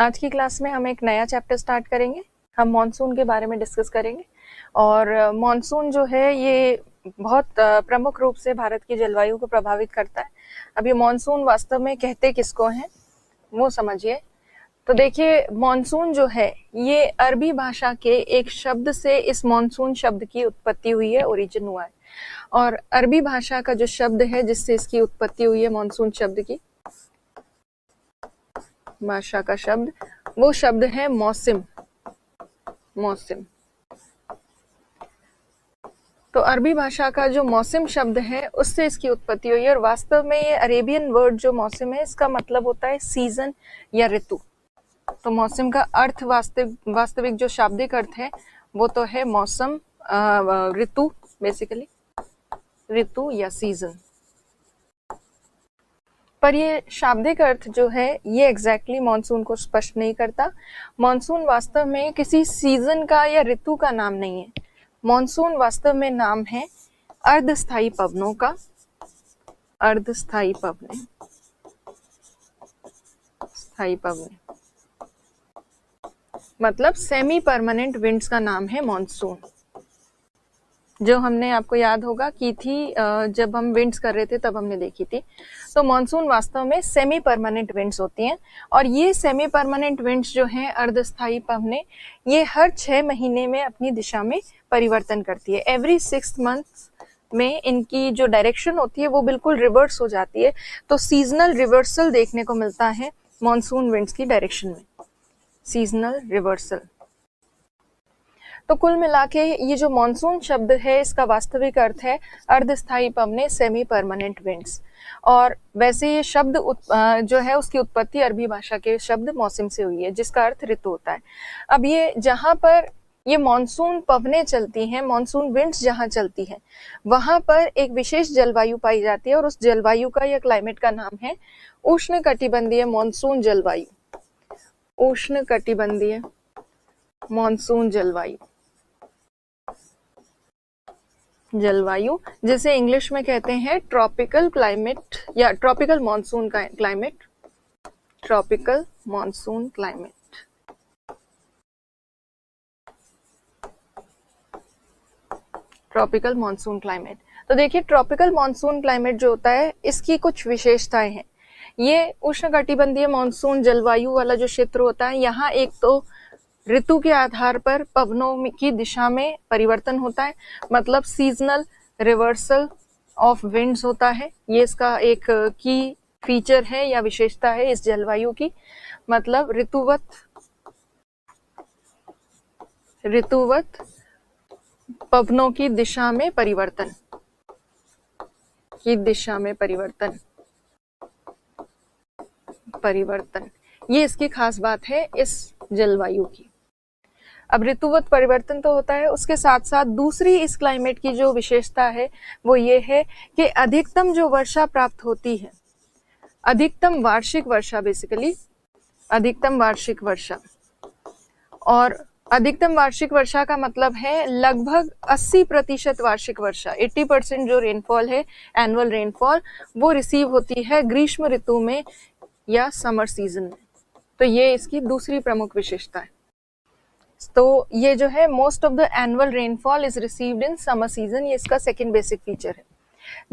आज की क्लास में हम एक नया चैप्टर स्टार्ट करेंगे। हम मॉनसून के बारे में डिस्कस करेंगे और मॉनसून जो है ये बहुत प्रमुख रूप से भारत की जलवायु को प्रभावित करता है। अब ये मॉनसून वास्तव में कहते किसको हैं वो समझिए। तो देखिए, मॉनसून जो है ये अरबी भाषा के एक शब्द से इस मॉनसून शब्द की उत्पत्ति हुई है, ओरिजिन हुआ है। और अरबी भाषा का जो शब्द है जिससे इसकी उत्पत्ति हुई है मॉनसून शब्द की, भाषा का शब्द, वो शब्द है मौसम। मौसम तो अरबी भाषा का जो मौसम शब्द है उससे इसकी उत्पत्ति हुई है। और वास्तव में ये अरेबियन वर्ड जो मौसम है इसका मतलब होता है सीजन या ऋतु। तो मौसम का अर्थ वास्तविक जो शाब्दिक अर्थ है वो तो है मौसम, ऋतु, बेसिकली ऋतु या सीजन। पर ये शाब्दिक अर्थ जो है ये एग्जैक्टली मॉनसून को स्पष्ट नहीं करता। मॉनसून वास्तव में किसी सीजन का या ऋतु का नाम नहीं है। मॉनसून वास्तव में नाम है अर्धस्थायी पवनों का। अर्धस्थायी पवनें, स्थायी पवनें मतलब सेमी परमानेंट विंड्स का नाम है मॉनसून, जो हमने आपको याद होगा की थी जब हम विंड्स कर रहे थे तब हमने देखी थी। तो मॉनसून वास्तव में सेमी परमानेंट विंड्स होती हैं और ये सेमी परमानेंट विंड्स जो हैं अर्धस्थायी पवनें, ये हर 6 महीने में अपनी दिशा में परिवर्तन करती है। एवरी 6 मंथ में इनकी जो डायरेक्शन होती है वो बिल्कुल रिवर्स हो जाती है। तो सीजनल रिवर्सल देखने को मिलता है मॉनसून विंड्स की डायरेक्शन में, सीजनल रिवर्सल। तो कुल मिला के ये जो मॉनसून शब्द है इसका वास्तविक अर्थ है अर्धस्थायी पवनें, सेमी परमानेंट विंड्स। और वैसे ये शब्द जो है उसकी उत्पत्ति अरबी भाषा के शब्द मौसम से हुई है जिसका अर्थ ऋतु होता है। अब ये जहाँ पर ये मॉनसून पवनें चलती हैं, मॉनसून विंड्स जहाँ चलती हैं, वहां पर एक विशेष जलवायु पाई जाती है और उस जलवायु का या क्लाइमेट का नाम है उष्णकटिबंधीय मॉनसून जलवायु। उष्णकटिबंधीय मॉनसून जलवायु, जलवायु जिसे इंग्लिश में कहते हैं ट्रॉपिकल क्लाइमेट या ट्रॉपिकल मॉनसून का climate, tropical monsoon climate. Tropical monsoon climate. तो देखिए, ट्रॉपिकल मॉनसून क्लाइमेट जो होता है इसकी कुछ विशेषताएं हैं। ये उष्णकटिबंधीय मॉनसून जलवायु वाला जो क्षेत्र होता है, यहाँ एक तो ऋतु के आधार पर पवनों की दिशा में परिवर्तन होता है, मतलब सीजनल रिवर्सल ऑफ विंड्स होता है। ये इसका एक की फीचर है या विशेषता है इस जलवायु की, मतलब ऋतुवत पवनों की दिशा में परिवर्तन, की दिशा में परिवर्तन, ये इसकी खास बात है इस जलवायु की। अब ऋतुवत परिवर्तन तो होता है, उसके साथ साथ दूसरी इस क्लाइमेट की जो विशेषता है वो ये है कि अधिकतम जो वर्षा प्राप्त होती है, अधिकतम वार्षिक वर्षा, बेसिकली अधिकतम वार्षिक वर्षा, और अधिकतम वार्षिक वर्षा का मतलब है लगभग 80% वार्षिक वर्षा, 80% जो रेनफॉल है, एनुअल रेनफॉल, वो रिसीव होती है ग्रीष्म ऋतु में या समर सीजन में। तो ये इसकी दूसरी प्रमुख विशेषता है। तो ये जो है most of the annual rainfall is received in summer season, ये इसका सेकंड बेसिक फीचर है।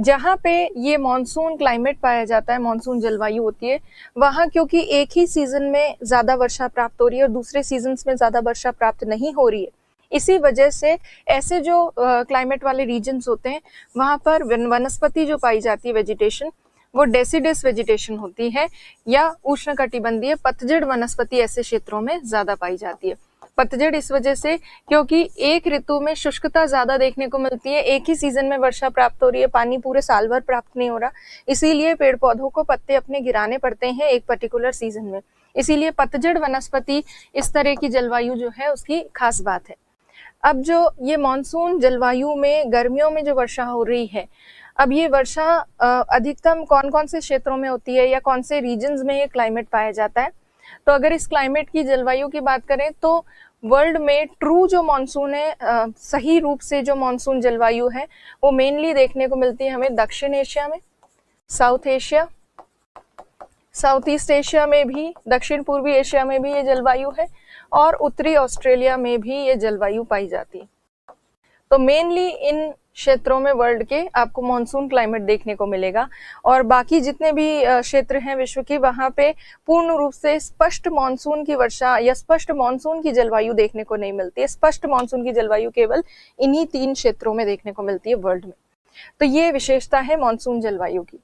जहाँ पे ये मॉनसून क्लाइमेट पाया जाता है, मॉनसून जलवायु होती है, वहाँ क्योंकि एक ही सीजन में ज्यादा वर्षा प्राप्त हो रही है और दूसरे सीजन्स में ज्यादा वर्षा प्राप्त नहीं हो रही है, इसी वजह से ऐसे जो क्लाइमेट वाले रीजन्स होते हैं वहाँ पर वनस्पति जो पाई जाती है, वेजिटेशन, वो डेसिडस वेजिटेशन होती है या उष्णकटिबंधीय पतझड़ वनस्पति ऐसे क्षेत्रों में ज्यादा पाई जाती है। पतझड़ इस वजह से क्योंकि एक ऋतु में शुष्कता ज्यादा देखने को मिलती है, एक ही सीजन में वर्षा प्राप्त हो रही है, पानी पूरे साल भर प्राप्त नहीं हो रहा, इसीलिए पेड़ पौधों को पत्ते अपने गिराने पड़ते हैं एक पर्टिकुलर सीजन में। इसीलिए पतझड़ वनस्पति इस तरह की जलवायु जो है उसकी खास बात है। अब जो ये मॉनसून जलवायु में गर्मियों में जो वर्षा हो रही है, अब ये वर्षा अधिकतम कौन कौन से क्षेत्रों में होती है या कौन से रीजन्स में ये क्लाइमेट पाया जाता है। तो अगर इस क्लाइमेट की जलवायु की बात करें तो वर्ल्ड में ट्रू जो मॉनसून है, सही रूप से जो मॉनसून जलवायु है, वो मेनली देखने को मिलती है हमें दक्षिण एशिया में, south Asia, south east Asia में भी, दक्षिण पूर्वी एशिया में भी ये जलवायु है और उत्तरी ऑस्ट्रेलिया में भी ये जलवायु पाई जाती है। तो मेनली इन क्षेत्रों में वर्ल्ड के आपको मॉनसून क्लाइमेट देखने को मिलेगा और बाकी जितने भी क्षेत्र हैं विश्व के, वहां पे पूर्ण रूप से स्पष्ट मॉनसून की वर्षा या स्पष्ट मॉनसून की जलवायु देखने को नहीं मिलती है। स्पष्ट मॉनसून की जलवायु केवल इन्हीं 3 क्षेत्रों में देखने को मिलती है वर्ल्ड में। तो ये विशेषता है मॉनसून जलवायु की।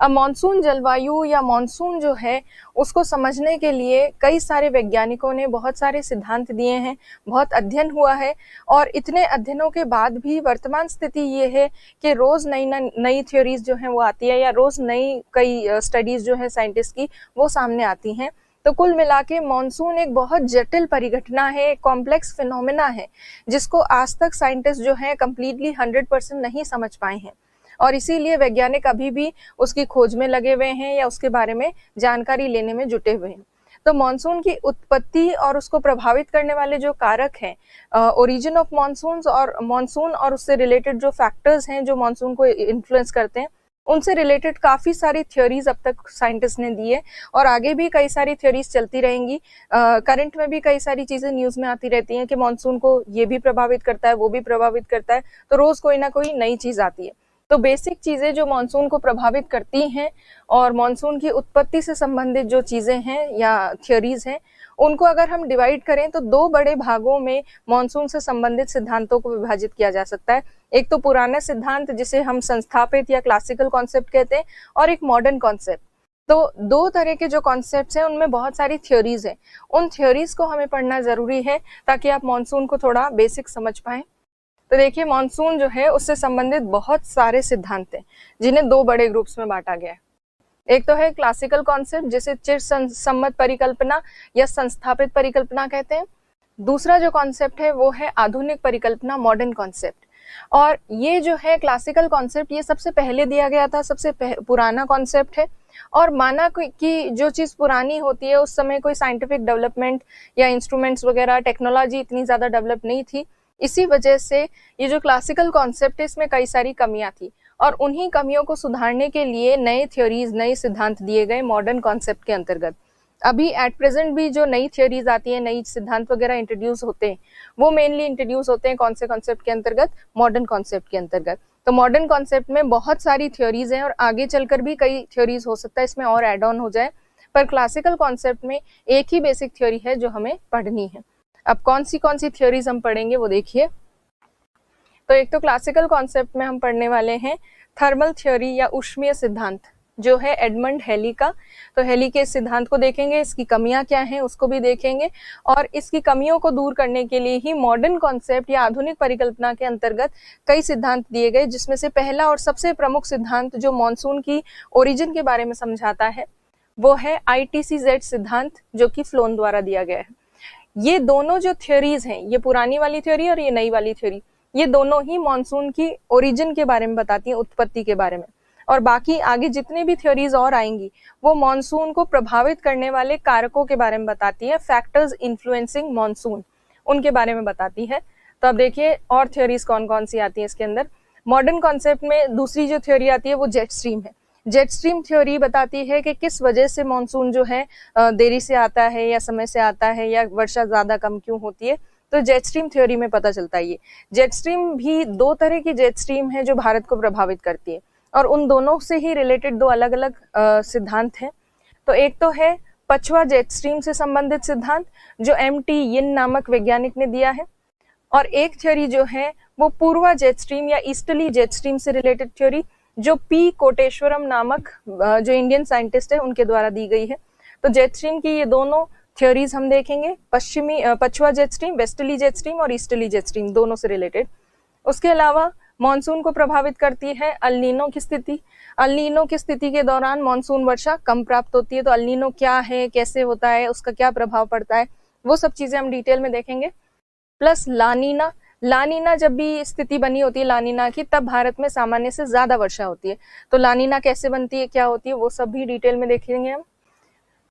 अब मॉनसून जलवायु या मॉनसून जो है उसको समझने के लिए कई सारे वैज्ञानिकों ने बहुत सारे सिद्धांत दिए हैं, बहुत अध्ययन हुआ है और इतने अध्ययनों के बाद भी वर्तमान स्थिति ये है कि रोज नई थ्योरीज जो हैं वो आती है या रोज नई कई स्टडीज जो है साइंटिस्ट की वो सामने आती हैं। तो कुल मिला के मॉनसून एक बहुत जटिल परिघटना है, एक कॉम्प्लेक्स फिनोमेना है जिसको आज तक साइंटिस्ट जो है कंप्लीटली 100% नहीं समझ पाए हैं और इसीलिए वैज्ञानिक अभी भी उसकी खोज में लगे हुए हैं या उसके बारे में जानकारी लेने में जुटे हुए हैं। तो मॉनसून की उत्पत्ति और उसको प्रभावित करने वाले जो कारक हैं, ओरिजिन ऑफ मॉनसून और उससे रिलेटेड जो फैक्टर्स हैं जो मॉनसून को इन्फ्लुएंस करते हैं, उनसे रिलेटेड काफी सारी थ्योरीज अब तक साइंटिस्ट ने दी है और आगे भी कई सारी थ्योरीज चलती रहेंगी। करंट में भी कई सारी चीजें न्यूज में आती रहती हैं कि मॉनसून को ये भी प्रभावित करता है, वो भी प्रभावित करता है, तो रोज कोई ना कोई नई चीज आती है। तो बेसिक चीजें जो मॉनसून को प्रभावित करती हैं और मॉनसून की उत्पत्ति से संबंधित जो चीजें हैं या थ्योरीज हैं, उनको अगर हम डिवाइड करें तो 2 बड़े भागों में मॉनसून से संबंधित सिद्धांतों को विभाजित किया जा सकता है। एक तो पुराना सिद्धांत जिसे हम संस्थापित या क्लासिकल कॉन्सेप्ट कहते हैं और एक मॉडर्न कॉन्सेप्ट। तो 2 तरह के जो कॉन्सेप्ट्स हैं उनमें बहुत सारी थ्योरीज हैं। उन थ्योरीज को हमें पढ़ना जरूरी है ताकि आप मॉनसून को थोड़ा बेसिक समझ पाएं। तो देखिए, मॉनसून जो है उससे संबंधित बहुत सारे सिद्धांत हैं जिन्हें 2 बड़े ग्रुप्स में बांटा गया है। एक तो है क्लासिकल कॉन्सेप्ट जिसे चिर सम्मत परिकल्पना या संस्थापित परिकल्पना कहते हैं। दूसरा जो कॉन्सेप्ट है वो है आधुनिक परिकल्पना, मॉडर्न कॉन्सेप्ट। और ये जो है क्लासिकल कॉन्सेप्ट ये सबसे पहले दिया गया था, सबसे पुराना कॉन्सेप्ट है और माना कि जो चीज पुरानी होती है उस समय कोई साइंटिफिक डेवलपमेंट या इंस्ट्रूमेंट्स वगैरह, टेक्नोलॉजी इतनी ज्यादा डेवलप नहीं थी। इसी वजह से ये जो क्लासिकल कॉन्सेप्ट है इसमें कई सारी कमियां थी और उन्हीं कमियों को सुधारने के लिए नए थ्योरीज, नए सिद्धांत दिए गए मॉडर्न कॉन्सेप्ट के अंतर्गत। अभी एट प्रेजेंट भी जो नई थ्योरीज आती हैं, नई सिद्धांत वगैरह इंट्रोड्यूस होते हैं, वो मेनली इंट्रोड्यूस होते हैं कौन से कॉन्सेप्ट के अंतर्गत? मॉडर्न कॉन्सेप्ट के अंतर्गत। तो मॉडर्न कॉन्सेप्ट में बहुत सारी थ्योरीज हैं और आगे चलकर भी कई थ्योरीज हो सकता है इसमें और एड ऑन हो जाए, पर क्लासिकल कॉन्सेप्ट में एक ही बेसिक थ्योरी है जो हमें पढ़नी है। अब कौन सी थ्योरीज हम पढ़ेंगे वो देखिए। तो एक तो क्लासिकल कॉन्सेप्ट में हम पढ़ने वाले हैं थर्मल थ्योरी या ऊष्मीय सिद्धांत, जो है एडमंड हेली का। तो हेली के सिद्धांत को देखेंगे, इसकी कमियां क्या हैं उसको भी देखेंगे और इसकी कमियों को दूर करने के लिए ही मॉडर्न कॉन्सेप्ट या आधुनिक परिकल्पना के अंतर्गत कई सिद्धांत दिए गए, जिसमें से पहला और सबसे प्रमुख सिद्धांत जो मॉनसून की ओरिजिन के बारे में समझाता है वो है ITCZ सिद्धांत, जो कि फ्लोन द्वारा दिया गया है। ये दोनों जो थ्योरीज हैं, ये पुरानी वाली थ्योरी और ये नई वाली थ्योरी, ये दोनों ही मॉनसून की ओरिजिन के बारे में बताती हैं, उत्पत्ति के बारे में। और बाकी आगे जितनी भी थ्योरीज और आएंगी वो मॉनसून को प्रभावित करने वाले कारकों के बारे में बताती है, फैक्टर्स इन्फ्लुएंसिंग मॉनसून, उनके बारे में बताती है। तो अब देखिए और थ्योरीज कौन कौन सी आती है इसके अंदर। मॉडर्न कॉन्सेप्ट में दूसरी जो थ्योरी आती है वो जेट स्ट्रीम है। जेट स्ट्रीम थ्योरी बताती है कि किस वजह से मॉनसून जो है देरी से आता है या समय से आता है या वर्षा ज्यादा कम क्यों होती है। तो जेट स्ट्रीम थ्योरी में पता चलता है। ये जेट स्ट्रीम भी 2 तरह की जेट स्ट्रीम है जो भारत को प्रभावित करती है और उन दोनों से ही रिलेटेड 2 अलग अलग सिद्धांत हैं। तो एक तो है पछवा जेट स्ट्रीम से संबंधित सिद्धांत जो MT यिन नामक वैज्ञानिक ने दिया है, और एक थ्योरी जो है वो पूर्वा जेट स्ट्रीम या ईस्टर्ली जेट स्ट्रीम से रिलेटेड थ्योरी जो P कोटेश्वरम नामक जो इंडियन साइंटिस्ट है उनके द्वारा दी गई है। तो जेट स्ट्रीम की ये दोनों थ्योरीज हम देखेंगे, पछवा jet stream, westerly jet stream और ईस्टर्ली जेट स्ट्रीम, दोनों से रिलेटेड। उसके अलावा मॉनसून को प्रभावित करती है अल नीनो की स्थिति। अल नीनो की स्थिति के दौरान मॉनसून वर्षा कम प्राप्त होती है। तो अल नीनो क्या है, कैसे होता है, उसका क्या प्रभाव पड़ता है, वो सब चीजें हम डिटेल में देखेंगे। प्लस लानीना, लानीना जब भी स्थिति बनी होती है लानीना की, तब भारत में सामान्य से ज्यादा वर्षा होती है। तो लानीना कैसे बनती है, क्या होती है, वो सब भी डिटेल में देखेंगे हम।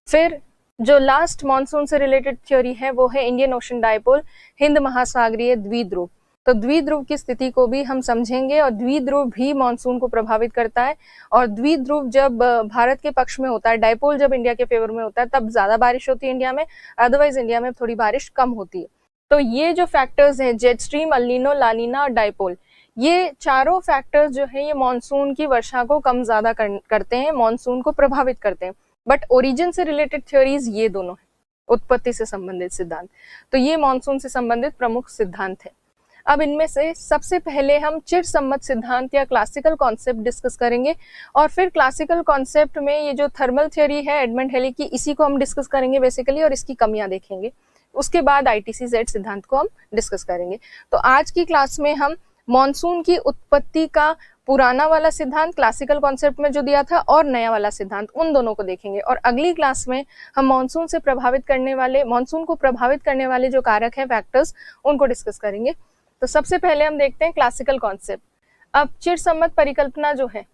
फिर जो लास्ट मॉनसून से रिलेटेड थ्योरी है वो है इंडियन ओशन डायपोल, हिंद महासागरीय द्विध्रुव। तो द्विध्रुव की स्थिति को भी हम समझेंगे, और द्विध्रुव भी मानसून को प्रभावित करता है। और द्विध्रुव जब भारत के पक्ष में होता है, डायपोल जब इंडिया के फेवर में होता है, तब ज्यादा बारिश होती है इंडिया में, अदरवाइज इंडिया में थोड़ी बारिश कम होती है। तो ये जो फैक्टर्स हैं, जेट स्ट्रीम, अल नीनो, ला नीना और डायपोल, ये चारों फैक्टर्स जो है ये मानसून की वर्षा को कम ज्यादा करते हैं, मानसून को प्रभावित करते हैं। बट ओरिजिन से रिलेटेड थ्योरीज ये दोनों है, उत्पत्ति से संबंधित सिद्धांत। तो ये मानसून से संबंधित प्रमुख सिद्धांत है। अब इनमें से सबसे पहले हम चिरसम्मत सिद्धांत या क्लासिकल कॉन्सेप्ट डिस्कस करेंगे, और फिर क्लासिकल कॉन्सेप्ट में ये जो थर्मल थ्योरी है एडमंड हेली की, इसी को हम डिस्कस करेंगे बेसिकली, और इसकी कमियां देखेंगे। उसके बाद ITC-Z सिद्धांत को हम डिस्कस करेंगे। तो आज की क्लास में हम मॉनसून की उत्पत्ति का पुराना वाला सिद्धांत क्लासिकल कॉन्सेप्ट में जो दिया था और नया वाला सिद्धांत, उन दोनों को देखेंगे। और अगली क्लास में हम मानसून से प्रभावित करने वाले, मानसून को प्रभावित करने वाले जो कारक हैं, फैक्टर्स, उनको डिस्कस करेंगे। तो सबसे पहले हम देखते हैं क्लासिकल कॉन्सेप्ट। अब चिरसम्मत परिकल्पना जो है,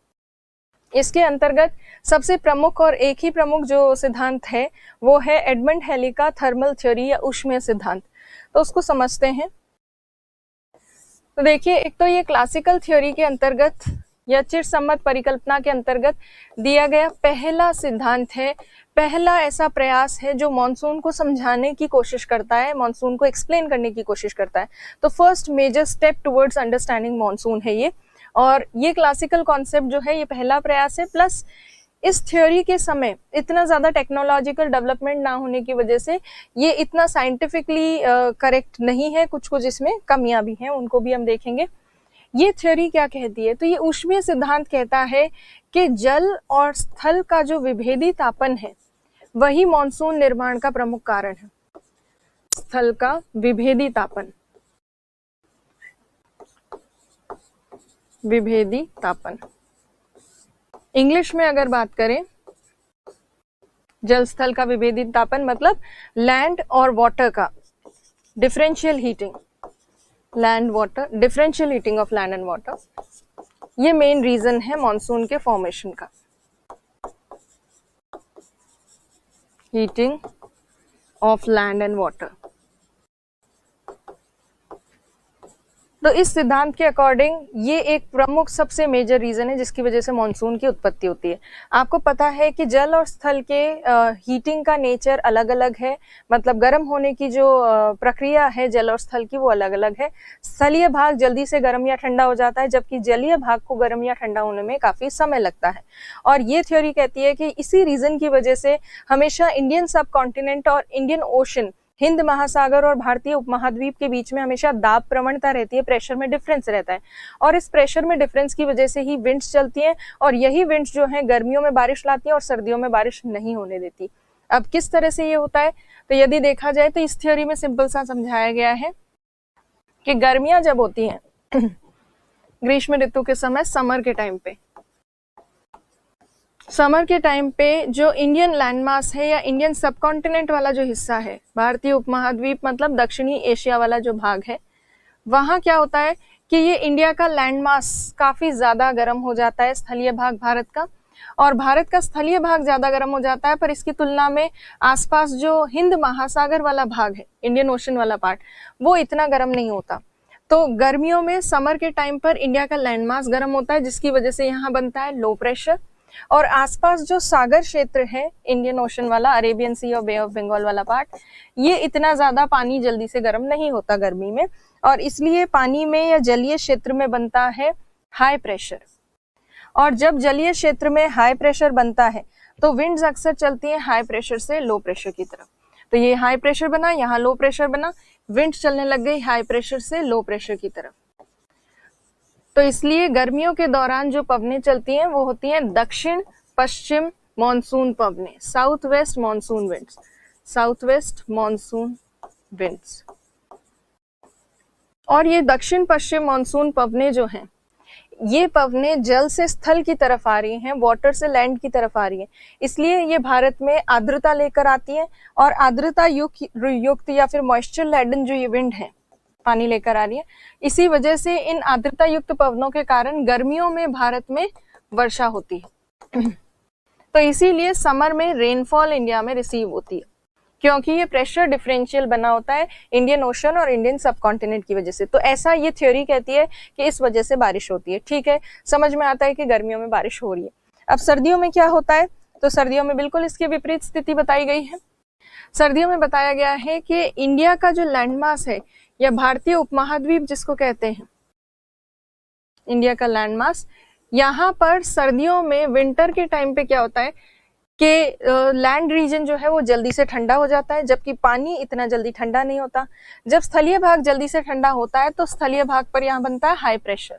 इसके अंतर्गत सबसे प्रमुख और एक ही प्रमुख जो सिद्धांत है वो है एडमंड हेली का थर्मल थ्योरी या ऊष्मीय सिद्धांत। तो उसको समझते हैं। तो देखिए, एक तो ये क्लासिकल थ्योरी के अंतर्गत या चिरसम्मत परिकल्पना के अंतर्गत दिया गया पहला सिद्धांत है, पहला ऐसा प्रयास है जो मॉनसून को समझाने की कोशिश करता है, मॉनसून को एक्सप्लेन करने की कोशिश करता है। तो first major step towards understanding monsoon है ये। और ये क्लासिकल कॉन्सेप्ट जो है ये पहला प्रयास है। प्लस इस थ्योरी के समय इतना ज्यादा टेक्नोलॉजिकल डेवलपमेंट ना होने की वजह से ये इतना साइंटिफिकली करेक्ट नहीं है, कुछ कुछ इसमें कमियां भी हैं, उनको भी हम देखेंगे। ये थ्योरी क्या कहती है? तो ये ऊष्मीय सिद्धांत कहता है कि जल और स्थल का जो विभेदी तापन है वही मॉनसून निर्माण का प्रमुख कारण है। स्थल का विभेदी तापन, विभेदी तापन, इंग्लिश में अगर बात करें, जल स्थल का विभेदी तापन मतलब लैंड और वाटर का differential heating, land water, differential heating of land and water, ये मेन रीजन है मॉनसून के फॉर्मेशन का। Heating of land and water. तो इस सिद्धांत के अकॉर्डिंग ये एक प्रमुख सबसे मेजर रीजन है जिसकी वजह से मॉनसून की उत्पत्ति होती है। आपको पता है कि जल और स्थल के हीटिंग का नेचर अलग अलग है, मतलब गर्म होने की जो प्रक्रिया है जल और स्थल की वो अलग अलग है। स्थलीय भाग जल्दी से गर्म या ठंडा हो जाता है, जबकि जलीय भाग को गर्म या ठंडा होने में काफी समय लगता है। और ये थ्योरी कहती है कि इसी रीजन की वजह से हमेशा इंडियन सब कॉन्टिनेंट और इंडियन ओशन, हिंद महासागर और भारतीय उपमहाद्वीप के बीच में हमेशा दाब प्रवणता रहती है, प्रेशर में डिफरेंस रहता है। और इस प्रेशर में डिफरेंस की वजह से ही विंड्स चलती हैं, और यही विंड्स जो है गर्मियों में बारिश लाती है और सर्दियों में बारिश नहीं होने देती। अब किस तरह से ये होता है? तो यदि देखा जाए तो इस थ्योरी में सिंपल सा समझाया गया है कि गर्मियां जब होती हैं ग्रीष्म ऋतु के समय, समर के टाइम पे, समर के टाइम पे जो इंडियन लैंडमास है या इंडियन सबकॉन्टिनेंट वाला जो हिस्सा है, भारतीय उपमहाद्वीप मतलब दक्षिणी एशिया वाला जो भाग है, वहां क्या होता है कि ये इंडिया का लैंडमास काफी ज्यादा गर्म हो जाता है, स्थलीय भाग भारत का, और भारत का स्थलीय भाग ज्यादा गर्म हो जाता है। पर इसकी तुलना में आसपास जो हिंद महासागर वाला भाग है, इंडियन ओशन वाला पार्ट, वो इतना गर्म नहीं होता। तो गर्मियों में समर के टाइम पर इंडिया का लैंडमास गर्म होता है, जिसकी वजह से यहाँ बनता है लो प्रेशर, और आसपास जो सागर क्षेत्र है इंडियन ओशन वाला, अरेबियन सी और बे ऑफ बंगाल वाला पार्ट, ये इतना ज्यादा पानी जल्दी से गर्म नहीं होता गर्मी में, और इसलिए पानी में या जलीय क्षेत्र में बनता है हाई प्रेशर। और जब जलीय क्षेत्र में हाई प्रेशर बनता है तो विंड्स अक्सर चलती हैं हाई प्रेशर से लो प्रेशर की तरफ। तो ये हाई प्रेशर बना, यहाँ लो प्रेशर बना, विंड्स चलने लग गई हाई प्रेशर से लो प्रेशर की तरफ। तो इसलिए गर्मियों के दौरान जो पवनें चलती हैं वो होती हैं दक्षिण पश्चिम मॉनसून पवनें, south west monsoon winds, south west monsoon winds. और ये दक्षिण पश्चिम मॉनसून पवनें जो हैं, ये पवनें जल से स्थल की तरफ आ रही हैं, वाटर से लैंड की तरफ आ रही हैं, इसलिए ये भारत में आर्द्रता लेकर आती हैं, और आर्द्रता युक्त या फिर मॉइस्चर लैडन जो ये विंड है, पानी लेकर आ रही है। इसी वजह से इन आर्द्रता युक्त पवनों के कारण गर्मियों में भारत में वर्षा होती है। तो इसीलिए समर में रेनफॉल इंडिया में रिसीव होती है। क्योंकि ये प्रेशर डिफरेंशियल बना होता है इंडियन ओशन और इंडियन सब कॉन्टिनेंट की वजह से। तो ऐसा ये थ्योरी कहती है कि इस वजह से बारिश होती है। ठीक है, समझ में आता है कि गर्मियों में बारिश हो रही है। अब सर्दियों में क्या होता है, तो सर्दियों में बिल्कुल इसकी विपरीत स्थिति बताई गई है। सर्दियों में बताया गया है कि इंडिया का जो लैंडमास है या भारतीय उपमहाद्वीप जिसको कहते हैं, इंडिया का लैंडमास, यहाँ पर सर्दियों में विंटर के टाइम पे क्या होता है कि लैंड रीजन जो है वो जल्दी से ठंडा हो जाता है, जबकि पानी इतना जल्दी ठंडा नहीं होता। जब स्थलीय भाग जल्दी से ठंडा होता है तो स्थलीय भाग पर यहाँ बनता है हाई प्रेशर,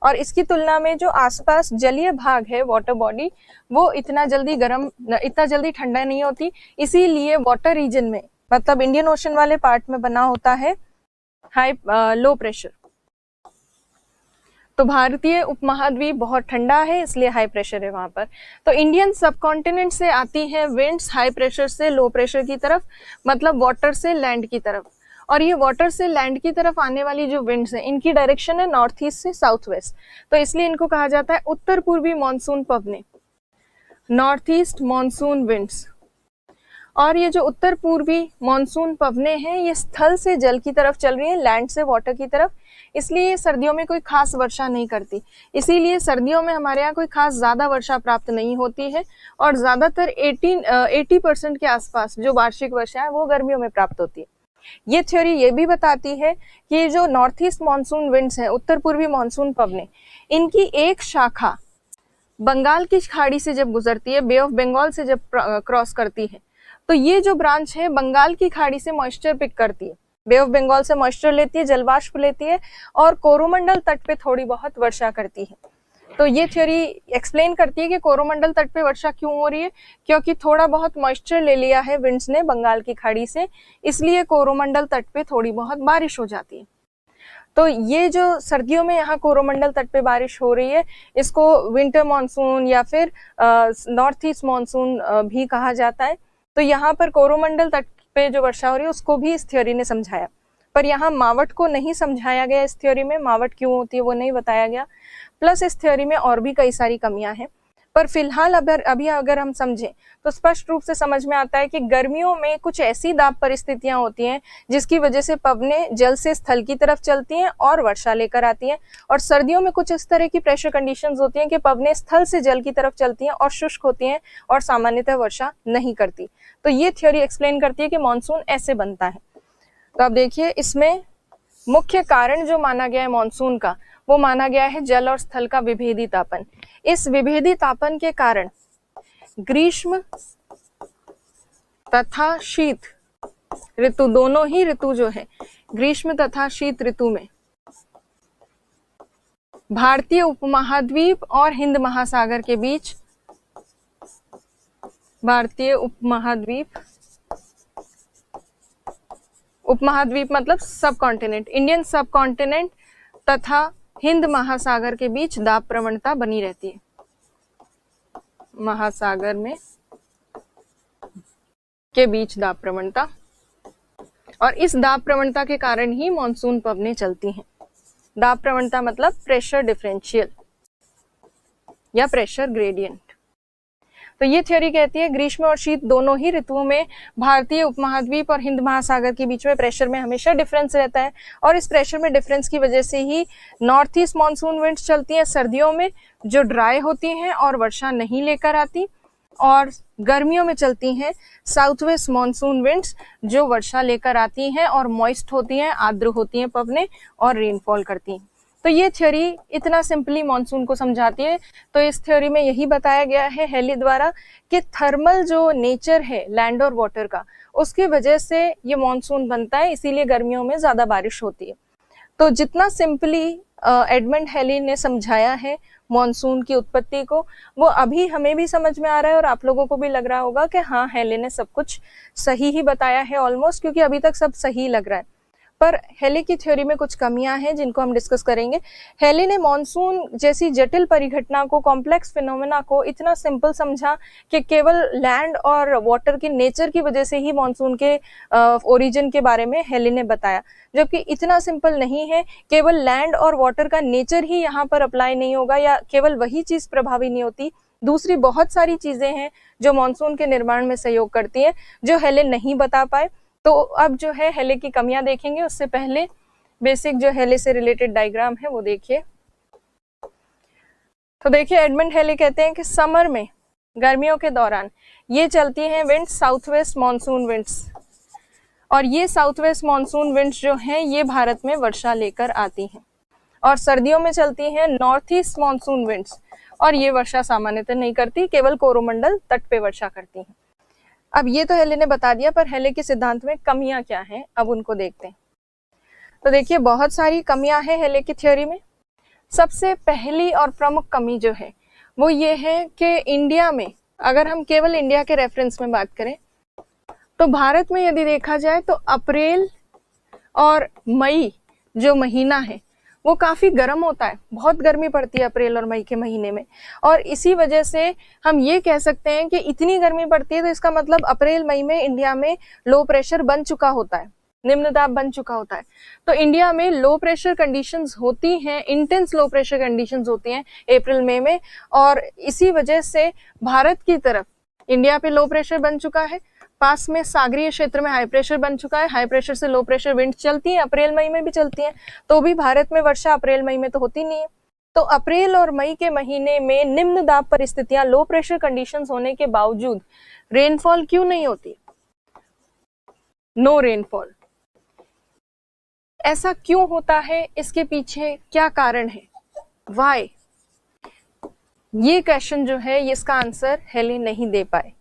और इसकी तुलना में जो आसपास जलीय भाग है, वाटर बॉडी, वो इतना जल्दी ठंडा नहीं होती। इसीलिए वाटर रीजन में, मतलब इंडियन ओशन वाले पार्ट में बना होता है लो प्रेशर। तो भारतीय उपमहाद्वीप बहुत ठंडा है, इसलिए हाई प्रेशर है वहां पर। तो इंडियन सबकॉन्टिनेंट से आती है विंड्स हाई प्रेशर से लो प्रेशर की तरफ, मतलब वाटर से लैंड की तरफ। और ये वाटर से लैंड की तरफ आने वाली जो विंड्स हैं, इनकी डायरेक्शन है नॉर्थ ईस्ट से साउथ वेस्ट, तो इसलिए इनको कहा जाता है उत्तर पूर्वी मानसून पवने, नॉर्थ ईस्ट मानसून विंड्स। और ये जो उत्तर पूर्वी मानसून पवने हैं, ये स्थल से जल की तरफ चल रही है, लैंड से वाटर की तरफ, इसलिए सर्दियों में कोई खास वर्षा नहीं करती। इसीलिए सर्दियों में हमारे यहाँ कोई खास ज्यादा वर्षा प्राप्त नहीं होती है, और ज्यादातर 80% के आसपास जो वार्षिक वर्षा है वो गर्मियों में प्राप्त होती है। ये थ्योरी ये भी बताती है कि जो नॉर्थ ईस्ट मानसून विंड्स हैं, उत्तर पूर्वी मानसून पवने, इनकी एक शाखा बंगाल की खाड़ी से जब गुजरती है, बे ऑफ बंगाल से जब क्रॉस करती है, तो ये जो ब्रांच है बंगाल की खाड़ी से मॉइस्चर पिक करती है, बे ऑफ बंगाल से मॉइस्चर लेती है, जलवाष्प लेती है, और कोरोमंडल तट पे थोड़ी बहुत वर्षा करती है। तो ये थ्योरी एक्सप्लेन करती है कि कोरोमंडल तट पे वर्षा क्यों हो रही है, क्योंकि थोड़ा बहुत मॉइस्चर ले लिया है विंड्स ने बंगाल की खाड़ी से, इसलिए कोरोमंडल तट पे थोड़ी बहुत बारिश हो जाती है। तो ये जो सर्दियों में यहाँ कोरोमंडल तट पे बारिश हो रही है, इसको विंटर मानसून या फिर नॉर्थ ईस्ट मानसून भी कहा जाता है। तो यहाँ पर कोरोमंडल तट पे जो वर्षा हो रही है उसको भी इस थ्योरी ने समझाया, पर यहाँ मावट को नहीं समझाया गया। इस थ्योरी में मावट क्यों होती है वो नहीं बताया गया। प्लस इस थ्योरी में और भी कई सारी कमियां हैं, पर फिलहाल अभी अगर हम समझें तो स्पष्ट रूप से समझ में आता है कि गर्मियों में कुछ ऐसी दाब परिस्थितियां होती हैं जिसकी वजह से पवने जल से स्थल की तरफ चलती हैं और वर्षा लेकर आती हैं, और सर्दियों में कुछ इस तरह की प्रेशर कंडीशंस होती हैं कि पवने स्थल से जल की तरफ चलती हैं और शुष्क होती हैं और सामान्यतः वर्षा नहीं करती। तो ये थ्योरी एक्सप्लेन करती है कि मानसून ऐसे बनता है। तो अब देखिए, इसमें मुख्य कारण जो माना गया है मानसून का, वो माना गया है जल और स्थल का विभेदी तापन। इस विभेदी तापन के कारण ग्रीष्म तथा शीत ऋतु, दोनों ही ऋतु जो है, ग्रीष्म तथा शीत ऋतु में भारतीय उपमहाद्वीप और हिंद महासागर के बीच, भारतीय उपमहाद्वीप मतलब सब कॉन्टिनेंट, इंडियन सब कॉन्टिनेंट तथा हिंद महासागर के बीच दाब प्रवणता बनी रहती है। महासागर में के बीच दाब प्रवणता, और इस दाब प्रवणता के कारण ही मॉनसून पवनें चलती हैं। दाब प्रवणता मतलब प्रेशर डिफरेंशियल या प्रेशर ग्रेडियंट। तो ये थ्योरी कहती है ग्रीष्म और शीत दोनों ही ऋतुओं में भारतीय उपमहाद्वीप और हिंद महासागर के बीच में प्रेशर में हमेशा डिफरेंस रहता है, और इस प्रेशर में डिफरेंस की वजह से ही नॉर्थ ईस्ट मानसून विंड्स चलती हैं सर्दियों में, जो ड्राई होती हैं और वर्षा नहीं लेकर आती, और गर्मियों में चलती हैं साउथ वेस्ट मानसून विंड्स जो वर्षा लेकर आती हैं और मॉइस्ट होती हैं, आर्द्र होती हैं पवनें और रेनफॉल करती हैं। तो ये थ्योरी इतना सिंपली मॉनसून को समझाती है। तो इस थ्योरी में यही बताया गया है हेली द्वारा कि थर्मल जो नेचर है लैंड और वाटर का, उसकी वजह से ये मॉनसून बनता है, इसीलिए गर्मियों में ज्यादा बारिश होती है। तो जितना सिंपली एडमंड हेली ने समझाया है मॉनसून की उत्पत्ति को, वो अभी हमें भी समझ में आ रहा है और आप लोगों को भी लग रहा होगा कि हाँ, हेली ने सब कुछ सही ही बताया है ऑलमोस्ट, क्योंकि अभी तक सब सही लग रहा है। पर हेली की थ्योरी में कुछ कमियां हैं जिनको हम डिस्कस करेंगे। हेली ने मॉनसून जैसी जटिल परिघटना को, कॉम्प्लेक्स फिनोमेना को इतना सिंपल समझा कि केवल लैंड और वाटर की नेचर की वजह से ही मॉनसून के ओरिजिन के बारे में हेली ने बताया, जबकि इतना सिंपल नहीं है। केवल लैंड और वाटर का नेचर ही यहाँ पर अप्लाई नहीं होगा या केवल वही चीज प्रभावी नहीं होती, दूसरी बहुत सारी चीजें हैं जो मॉनसून के निर्माण में सहयोग करती हैं, जो हेले नहीं बता पाए। तो अब जो है हेले की कमियां देखेंगे, उससे पहले बेसिक जो हेले से रिलेटेड डायग्राम है वो देखिए। तो देखिए एडमंड हेले कहते हैं कि समर में, गर्मियों के दौरान ये चलती हैं winds south west monsoon winds, और ये साउथ वेस्ट मानसून विंड्स जो हैं ये भारत में वर्षा लेकर आती हैं। और सर्दियों में चलती हैं नॉर्थ ईस्ट मानसून विंड्स, और ये वर्षा सामान्यतः नहीं करती, केवल कोरोमंडल तट पे वर्षा करती हैं। अब ये तो हेले ने बता दिया, पर हेले के सिद्धांत में कमियां क्या हैं अब उनको देखते हैं। तो देखिए बहुत सारी कमियां हैं हेले की थ्योरी में। सबसे पहली और प्रमुख कमी जो है वो ये है कि इंडिया में, अगर हम केवल इंडिया के रेफरेंस में बात करें तो भारत में यदि देखा जाए तो अप्रैल और मई जो महीना है वो काफी गर्म होता है, बहुत गर्मी पड़ती है अप्रैल और मई के महीने में। और इसी वजह से हम ये कह सकते हैं कि इतनी गर्मी पड़ती है तो इसका मतलब अप्रैल मई में इंडिया में लो प्रेशर बन चुका होता है, निम्न दाब बन चुका होता है। तो इंडिया में लो प्रेशर कंडीशंस होती हैं, इंटेंस लो प्रेशर कंडीशंस होती हैं अप्रैल मई में, और इसी वजह से भारत की तरफ इंडिया पे लो प्रेशर बन चुका है, पास में सागरीय क्षेत्र में हाई प्रेशर बन चुका है, हाई प्रेशर से लो प्रेशर विंड चलती है, अप्रैल मई में भी चलती हैं, तो भी भारत में वर्षा अप्रैल मई में तो होती नहीं है। तो अप्रैल और मई के महीने में निम्न दाब परिस्थितियां, लो प्रेशर कंडीशंस होने के बावजूद रेनफॉल क्यों नहीं होती, नो रेनफॉल, ऐसा क्यों होता है, इसके पीछे क्या कारण है, वाई? ये क्वेश्चन जो है इसका आंसर हेले नहीं दे पाए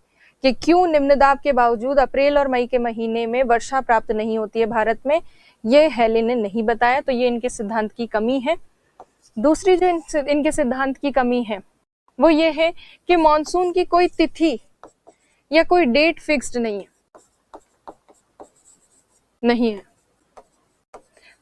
कि क्यों निम्न दाब के बावजूद अप्रैल और मई के महीने में वर्षा प्राप्त नहीं होती है भारत में, ये हेले ने नहीं बताया। तो ये इनके सिद्धांत की कमी है। दूसरी जो इनके सिद्धांत की कमी है वो ये है कि मॉनसून की कोई तिथि या कोई डेट फिक्स्ड नहीं है।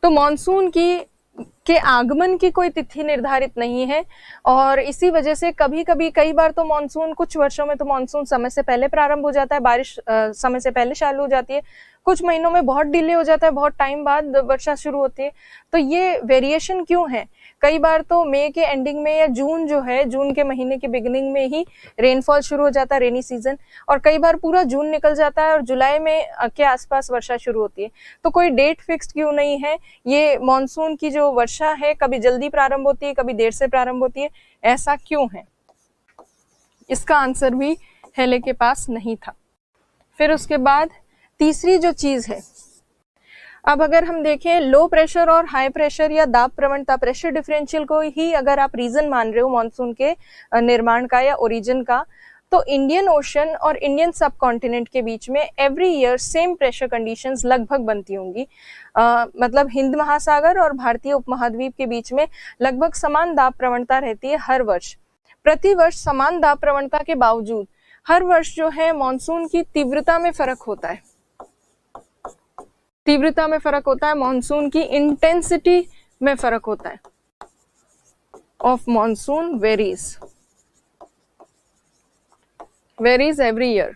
तो मॉनसून के आगमन की कोई तिथि निर्धारित नहीं है, और इसी वजह से कभी कभी कई बार तो मॉनसून, कुछ वर्षों में तो मॉनसून समय से पहले प्रारंभ हो जाता है, बारिश समय से पहले चालू हो जाती है, कुछ महीनों में बहुत डिले हो जाता है, बहुत टाइम बाद वर्षा शुरू होती है। तो ये वेरिएशन क्यों है? कई बार तो मई के एंडिंग में या जून जो है, जून के महीने के बिगिनिंग में ही रेनफॉल शुरू हो जाता है, रेनी सीजन, और कई बार पूरा जून निकल जाता है और जुलाई में के आसपास वर्षा शुरू होती है। तो कोई डेट फिक्स्ड क्यों नहीं है? ये मॉनसून की जो वर्षा है कभी जल्दी प्रारंभ होती है, कभी देर से प्रारंभ होती है, ऐसा क्यों है? इसका आंसर भी हेले के पास नहीं था। फिर उसके बाद तीसरी जो चीज है, अब अगर हम देखें लो प्रेशर और हाई प्रेशर या दाब प्रवणता, प्रेशर डिफरेंशियल को ही अगर आप रीजन मान रहे हो मॉनसून के निर्माण का या ओरिजिन का, तो इंडियन ओशन और इंडियन सब कॉन्टिनेंट के बीच में every year same pressure conditions लगभग बनती होंगी। मतलब हिंद महासागर और भारतीय उपमहाद्वीप के बीच में लगभग समान दाब प्रवणता रहती है हर वर्ष। प्रति वर्ष समान दाब प्रवणता के बावजूद हर वर्ष जो है मॉनसून की तीव्रता में फर्क होता है, तीव्रता में फर्क होता है, मॉनसून की इंटेंसिटी में फर्क होता है। Of monsoon varies every year.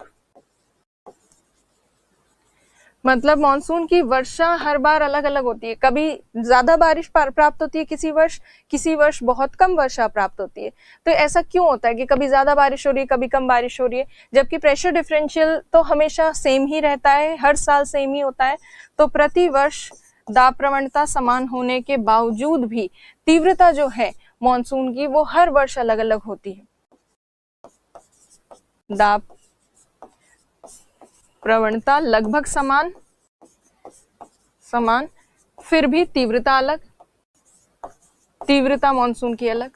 मतलब मॉनसून की वर्षा हर बार अलग अलग होती है, कभी ज्यादा बारिश प्राप्त होती है किसी वर्ष बहुत कम वर्षा प्राप्त होती है। तो ऐसा क्यों होता है कि कभी ज्यादा बारिश हो रही है, कभी कम बारिश हो रही है, जबकि प्रेशर डिफरेंशियल तो हमेशा सेम ही रहता है, हर साल सेम ही होता है। तो प्रति वर्ष दाब प्रवणता समान होने के बावजूद भी तीव्रता जो है मॉनसून की वो हर वर्ष अलग अलग होती है। दाब प्रवणता लगभग समान, फिर भी तीव्रता अलग, तीव्रता मॉनसून की अलग,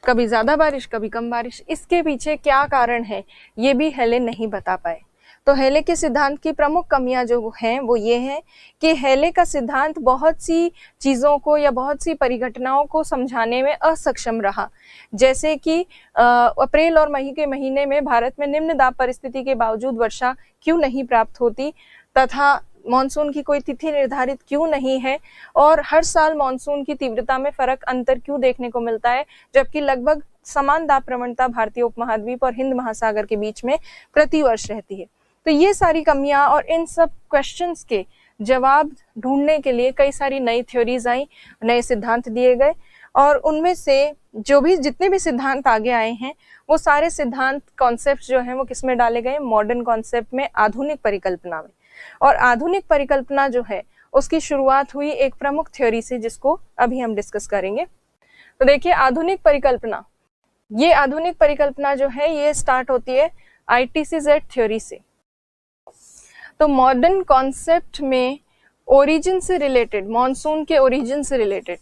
कभी ज्यादा बारिश कभी कम बारिश। इसके पीछे क्या कारण है ये भी हेले नहीं बता पाए। तो हेले के सिद्धांत की प्रमुख कमियां जो हैं वो ये हैं कि हेले का सिद्धांत बहुत सी चीजों को या बहुत सी परिघटनाओं को समझाने में असक्षम रहा, जैसे कि अप्रैल और मई के महीने में भारत में निम्न दाब परिस्थिति के बावजूद वर्षा क्यों नहीं प्राप्त होती, तथा मॉनसून की कोई तिथि निर्धारित क्यों नहीं है, और हर साल मॉनसून की तीव्रता में अंतर क्यों देखने को मिलता है, जबकि लगभग समान दाब प्रवणता भारतीय उपमहाद्वीप और हिंद महासागर के बीच में प्रति वर्ष रहती है। तो ये सारी कमियां और इन सब क्वेश्चंस के जवाब ढूंढने के लिए कई सारी नई थ्योरीज आई, नए सिद्धांत दिए गए, और उनमें से जो भी जितने भी सिद्धांत आगे आए हैं वो सारे सिद्धांत कॉन्सेप्ट जो हैं वो किस में डाले गए, मॉडर्न कॉन्सेप्ट में, आधुनिक परिकल्पना में। और आधुनिक परिकल्पना जो है उसकी शुरुआत हुई एक प्रमुख थ्योरी से जिसको अभी हम डिस्कस करेंगे। तो देखिए आधुनिक परिकल्पना, ये आधुनिक परिकल्पना जो है ये स्टार्ट होती है ITCZ थ्योरी से। तो मॉडर्न कॉन्सेप्ट में ओरिजिन से रिलेटेड, मॉनसून के ओरिजिन से रिलेटेड,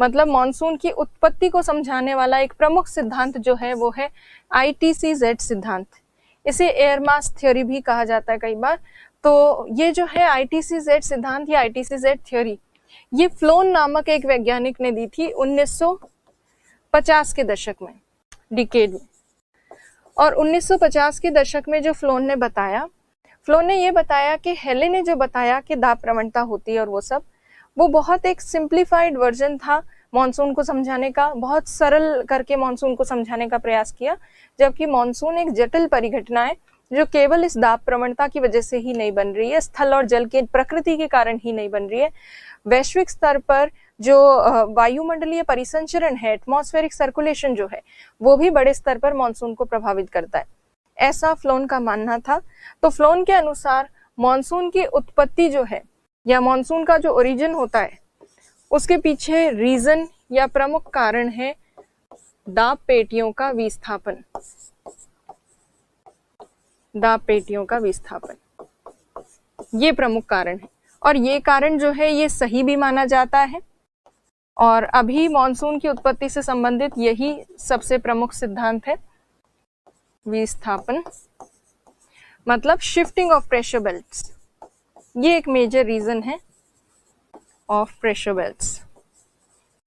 मतलब मॉनसून की उत्पत्ति को समझाने वाला एक प्रमुख सिद्धांत जो है वो है ITCZ सिद्धांत। इसे एयर मास थ्योरी भी कहा जाता है कई बार। तो ये जो है ITCZ सिद्धांत या ITCZ थ्योरी, ये फ्लोन नामक एक वैज्ञानिक ने दी थी 1950 के दशक में, डिकेड में। और 1950 के दशक में जो फ्लोन ने ये बताया कि हेले ने जो बताया कि दाब प्रवणता होती है और वो सब, वो बहुत एक सिंप्लीफाइड वर्जन था मॉनसून को समझाने का, बहुत सरल करके मॉनसून को समझाने का प्रयास किया, जबकि मॉनसून एक जटिल परिघटना है जो केवल इस दाब प्रवणता की वजह से ही नहीं बन रही है, स्थल और जल के प्रकृति के कारण ही नहीं बन रही है। वैश्विक स्तर पर जो वायुमंडलीय परिसंचरण है, एटमॉस्फेरिक सर्कुलेशन जो है, वो भी बड़े स्तर पर मॉनसून को प्रभावित करता है, ऐसा फ्लोन का मानना था। तो फ्लोन के अनुसार मॉनसून की उत्पत्ति जो है या मॉनसून का जो ओरिजिन होता है उसके पीछे रीजन या प्रमुख कारण है दाब पेटियों का विस्थापन। दाब पेटियों का विस्थापन ये प्रमुख कारण है, और ये कारण जो है ये सही भी माना जाता है। और अभी मॉनसून की उत्पत्ति से संबंधित यही सबसे प्रमुख सिद्धांत है, विस्थापन, मतलब शिफ्टिंग ऑफ प्रेशर बेल्ट्स। ये एक मेजर रीजन है ऑफ प्रेशर बेल्ट्स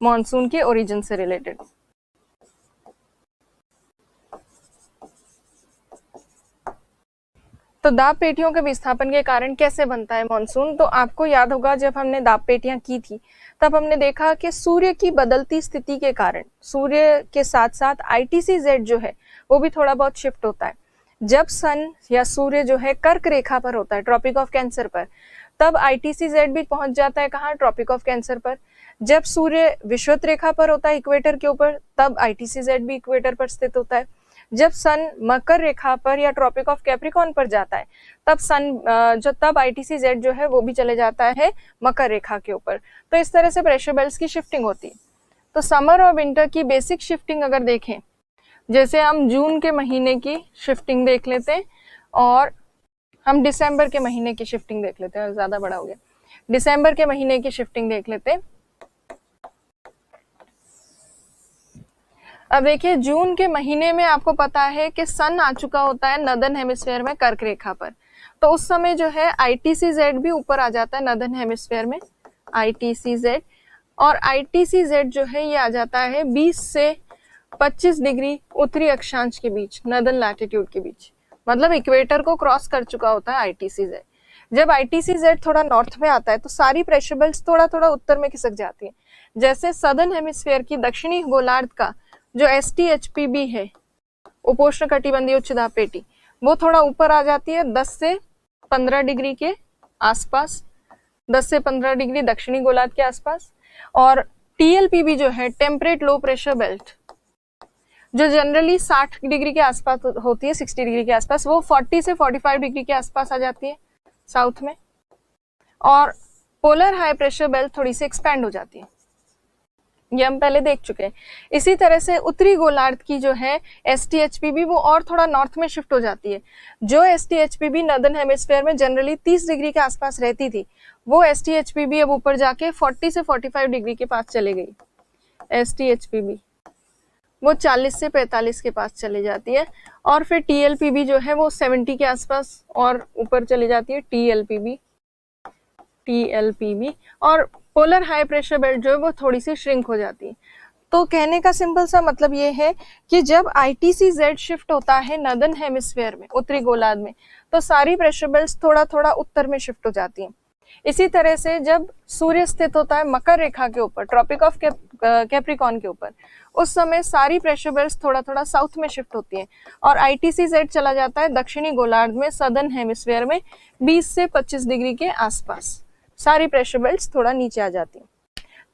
मॉनसून के ओरिजिन से रिलेटेड। तो दाब पेटियों के विस्थापन के कारण कैसे बनता है मॉनसून? तो आपको याद होगा जब हमने दाब पेटियां की थी तब हमने देखा कि सूर्य की बदलती स्थिति के कारण सूर्य के साथ साथ ITCZ जो है वो भी थोड़ा बहुत शिफ्ट होता है। जब सन या सूर्य जो है कर्क रेखा पर होता है, ट्रॉपिक ऑफ कैंसर पर, तब ITCZ भी पहुंच जाता है कहाँ, ट्रॉपिक ऑफ कैंसर पर। जब सूर्य विषुवत रेखा पर होता है इक्वेटर के ऊपर, तब ITCZ भी इक्वेटर पर स्थित होता है। जब सन मकर रेखा पर या ट्रॉपिक ऑफ कैप्रिकॉर्न पर जाता है तब ITCZ जो है वो भी चले जाता है मकर रेखा के ऊपर। तो इस तरह से प्रेशर बेल्ट्स की शिफ्टिंग होती है। तो समर और विंटर की बेसिक शिफ्टिंग अगर देखें, जैसे हम जून के महीने की शिफ्टिंग देख लेते हैं और हम दिसंबर के महीने की शिफ्टिंग देख लेते हैं, ज्यादा बड़ा हो गया, दिसंबर के महीने की शिफ्टिंग देख लेते हैं। अब देखिए जून के महीने में आपको पता है कि सन आ चुका होता है नदर्न हेमिस्फीयर में कर्क रेखा पर, तो उस समय जो है ITCZ भी ऊपर आ जाता है नदर्न हेमिस्फीयर में, ITCZ। और ITCZ जो है ये आ जाता है 20 से 25 डिग्री उत्तरी अक्षांश के बीच, नदर्न लैटिट्यूड के बीच, मतलब इक्वेटर को क्रॉस कर चुका होता है ITCZ। जब ITCZ थोड़ा नॉर्थ में आता है तो सारी प्रेशर बेल्ट्स थोड़ा थोड़ा उत्तर में खिसक जाती है। जैसे सदर्न हेमिस्फीयर की दक्षिणी गोलार्ध का जो STHPB है, उपोष्ण कटिबंधीय उच्च दाब पेटी, वो थोड़ा ऊपर आ जाती है 10 से 15 डिग्री के आसपास, 10 से 15 डिग्री दक्षिणी गोलार्ध के आसपास। और TLPB जो है, टेम्परेट लो प्रेशर बेल्ट, जो जनरली 60 डिग्री के आसपास होती है, 60 डिग्री के आसपास, वो 40 से 45 डिग्री के आसपास आ जाती है साउथ में। और पोलर हाई प्रेशर बेल्ट थोड़ी सी एक्सपैंड हो जाती है, ये हम पहले देख चुके हैं। इसी तरह से उत्तरी गोलार्ध की जो है STHPB वो और थोड़ा नॉर्थ में शिफ्ट हो जाती है। जो STHPB नदर्न हेमिस्फीयर में जनरली 30 डिग्री के आसपास रहती थी, वो STHPB अब ऊपर जाके 40 से 45 डिग्री के पास चले गई। STHPB वो 40 से 45 के पास चली जाती है। और फिर TLPB जो है वो 70 के आसपास और ऊपर चली जाती है, TLPB। और पोलर हाई प्रेशर बेल्ट जो है वो थोड़ी सी श्रिंक हो जाती है। तो कहने का सिंपल सा मतलब ये है कि जब ITCZ शिफ्ट होता है नदर्न हेमिस्फीयर में, उत्तरी गोलार्ध में, तो सारी प्रेशर बेल्ट्स थोड़ा थोड़ा उत्तर में शिफ्ट हो जाती हैं। इसी तरह से जब सूर्य स्थित होता है मकर रेखा के ऊपर, ट्रॉपिक ऑफ कैप्रिकॉर्न के ऊपर, उस समय सारी प्रेशर बेल्ट्स थोड़ा थोड़ा साउथ में शिफ्ट होती हैं और ITCZ चला जाता है दक्षिणी गोलार्ध में, सदर्न हेमिस्फीयर में 20 से 25 डिग्री के आसपास, सारी प्रेशर बेल्ट्स थोड़ा नीचे आ जाती हैं।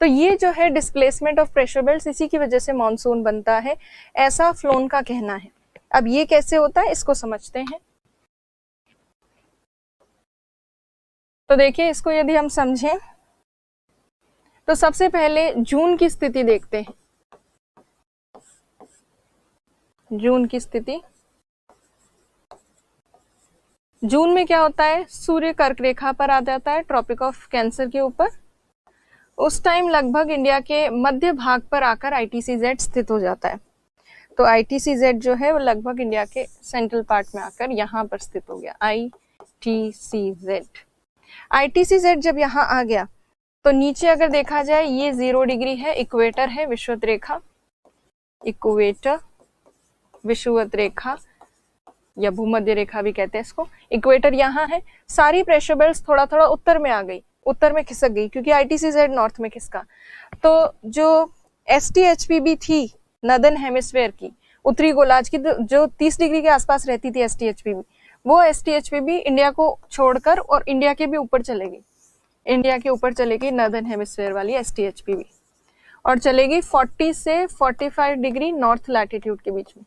तो ये जो है डिस्प्लेसमेंट ऑफ प्रेशर बेल्ट, इसी की वजह से मॉनसून बनता है, ऐसा फ्लोन का कहना है। अब ये कैसे होता है इसको समझते हैं। तो देखिए, इसको यदि हम समझें तो सबसे पहले जून की स्थिति देखते हैं। जून की स्थिति, जून में क्या होता है, सूर्य कर्क रेखा पर आ जाता है, ट्रॉपिक ऑफ कैंसर के ऊपर। उस टाइम लगभग इंडिया के मध्य भाग पर आकर ITCZ स्थित हो जाता है। तो ITCZ जो है वो लगभग इंडिया के सेंट्रल पार्ट में आकर यहाँ पर स्थित हो गया, ITCZ। ITCZ जब यहाँ आ गया तो नीचे अगर देखा जाए ये 0 डिग्री है, इक्वेटर है, विषुवत रेखा, इक्वेटर, विषुवत रेखा या भूमध्य रेखा भी कहते हैं इसको। इक्वेटर यहाँ है, सारी प्रेशर बेल्ट थोड़ा थोड़ा उत्तर में आ गई, उत्तर में खिसक गई क्योंकि ITCZ नॉर्थ में खिसका। तो जो STHPB थी नदर्न हेमिस्फेयर की, उत्तरी गोलार्ध की, जो 30 डिग्री के आसपास रहती थी STHPB, वो STHPB इंडिया को छोड़कर और इंडिया के भी ऊपर चलेगी, इंडिया के ऊपर चलेगी नदर्न हेमिस्फेयर वाली STHPB, और चलेगी 40 से 45 डिग्री नॉर्थ लैटिट्यूड के बीच में,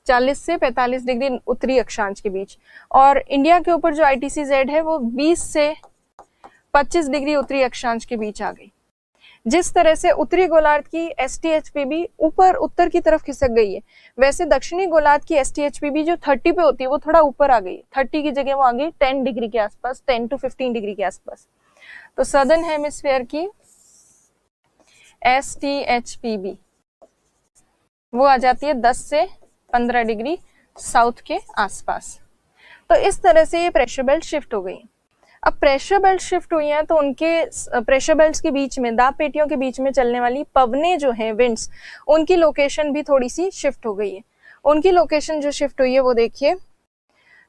40 से 45 डिग्री उत्तरी अक्षांश के बीच। और इंडिया के ऊपर जो ITCZ है वो 20 से 25 डिग्री उत्तरी अक्षांश के बीच आ गई। जिस तरह से उत्तरी गोलार्ध की STHPB ऊपर उत्तर की तरफ खिसक गई है, वैसे दक्षिणी गोलार्ध की STHPB जो 30 पे होती है वो थोड़ा ऊपर आ गई, 30 की जगह वो आ गई 10 डिग्री के आसपास, 10 to 15 डिग्री के आसपास। तो सदर्न हेमिस्फेयर की STHPB वो आ जाती है 10 से 15 डिग्री साउथ के आसपास। तो इस तरह से ये प्रेशर बेल्ट शिफ्ट हो गई। अब प्रेशर बेल्ट शिफ्ट हुई हैं तो उनके प्रेशर बेल्ट्स के बीच में, दाब पेटियों के बीच में चलने वाली पवनें जो हैं, विंड्स, उनकी लोकेशन भी थोड़ी सी शिफ्ट हो गई है। उनकी लोकेशन जो शिफ्ट हुई है वो देखिए।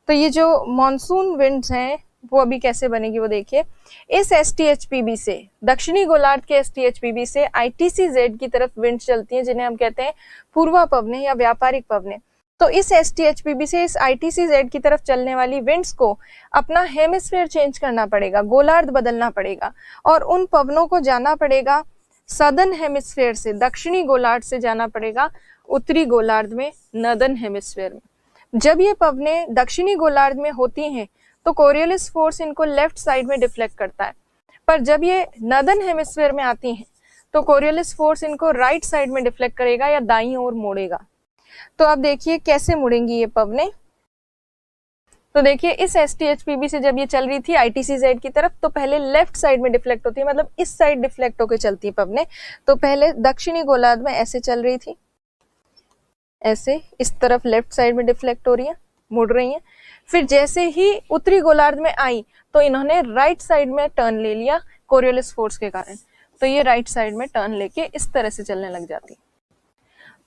तो ये जो मॉनसून विंड्स हैं वो अभी कैसे बनेगी वो देखिए। इस STHPB से, दक्षिणी गोलार्ध के STHPB से ITCZ की तरफ विंड्स चलती हैं, जिन्हें हम कहते हैं पूर्वा पवनें या व्यापारिक पवनें। तो इस STHPB से इस ITCZ की तरफ चलने वाली विंड्स को अपना हेमिस्फीयर चेंज करना पड़ेगा, गोलार्ध बदलना पड़ेगा, और उन पवनों को जाना पड़ेगा सदर्न हेमिस्फीयर से, दक्षिणी गोलार्ध से जाना पड़ेगा उत्तरी गोलार्ध में, नदर्न हेमिस्फीयर में। जब ये पवनें दक्षिणी गोलार्ध में होती हैं तो कोरियोलिस फोर्स इनको लेफ्ट साइड में डिफ्लेक्ट करता है, पर जब ये नदर्न हेमिस्फीयर में आती हैं तो कोरियोलिस फोर्स इनको राइट साइड में डिफ्लेक्ट करेगा या दाईं ओर मोड़ेगा। तो अब देखिए कैसे मुड़ेंगी ये पवनें। तो देखिए, इस STHPB से जब ये चल रही थी ITCZ की तरफ तो पहले लेफ्ट साइड में डिफ्लेक्ट होती है, मतलब इस साइड डिफ्लेक्ट होकर चलती है पवनें। तो पहले दक्षिणी गोलार्ध में ऐसे चल रही थी, ऐसे इस तरफ लेफ्ट साइड में डिफ्लेक्ट हो रही है, मुड़ रही है। फिर जैसे ही उत्तरी गोलार्ध में आई तो इन्होंने राइट साइड में टर्न ले लिया कोरियोलिस फोर्स के कारण, तो ये राइट साइड में टर्न लेके इस तरह से चलने लग जाती।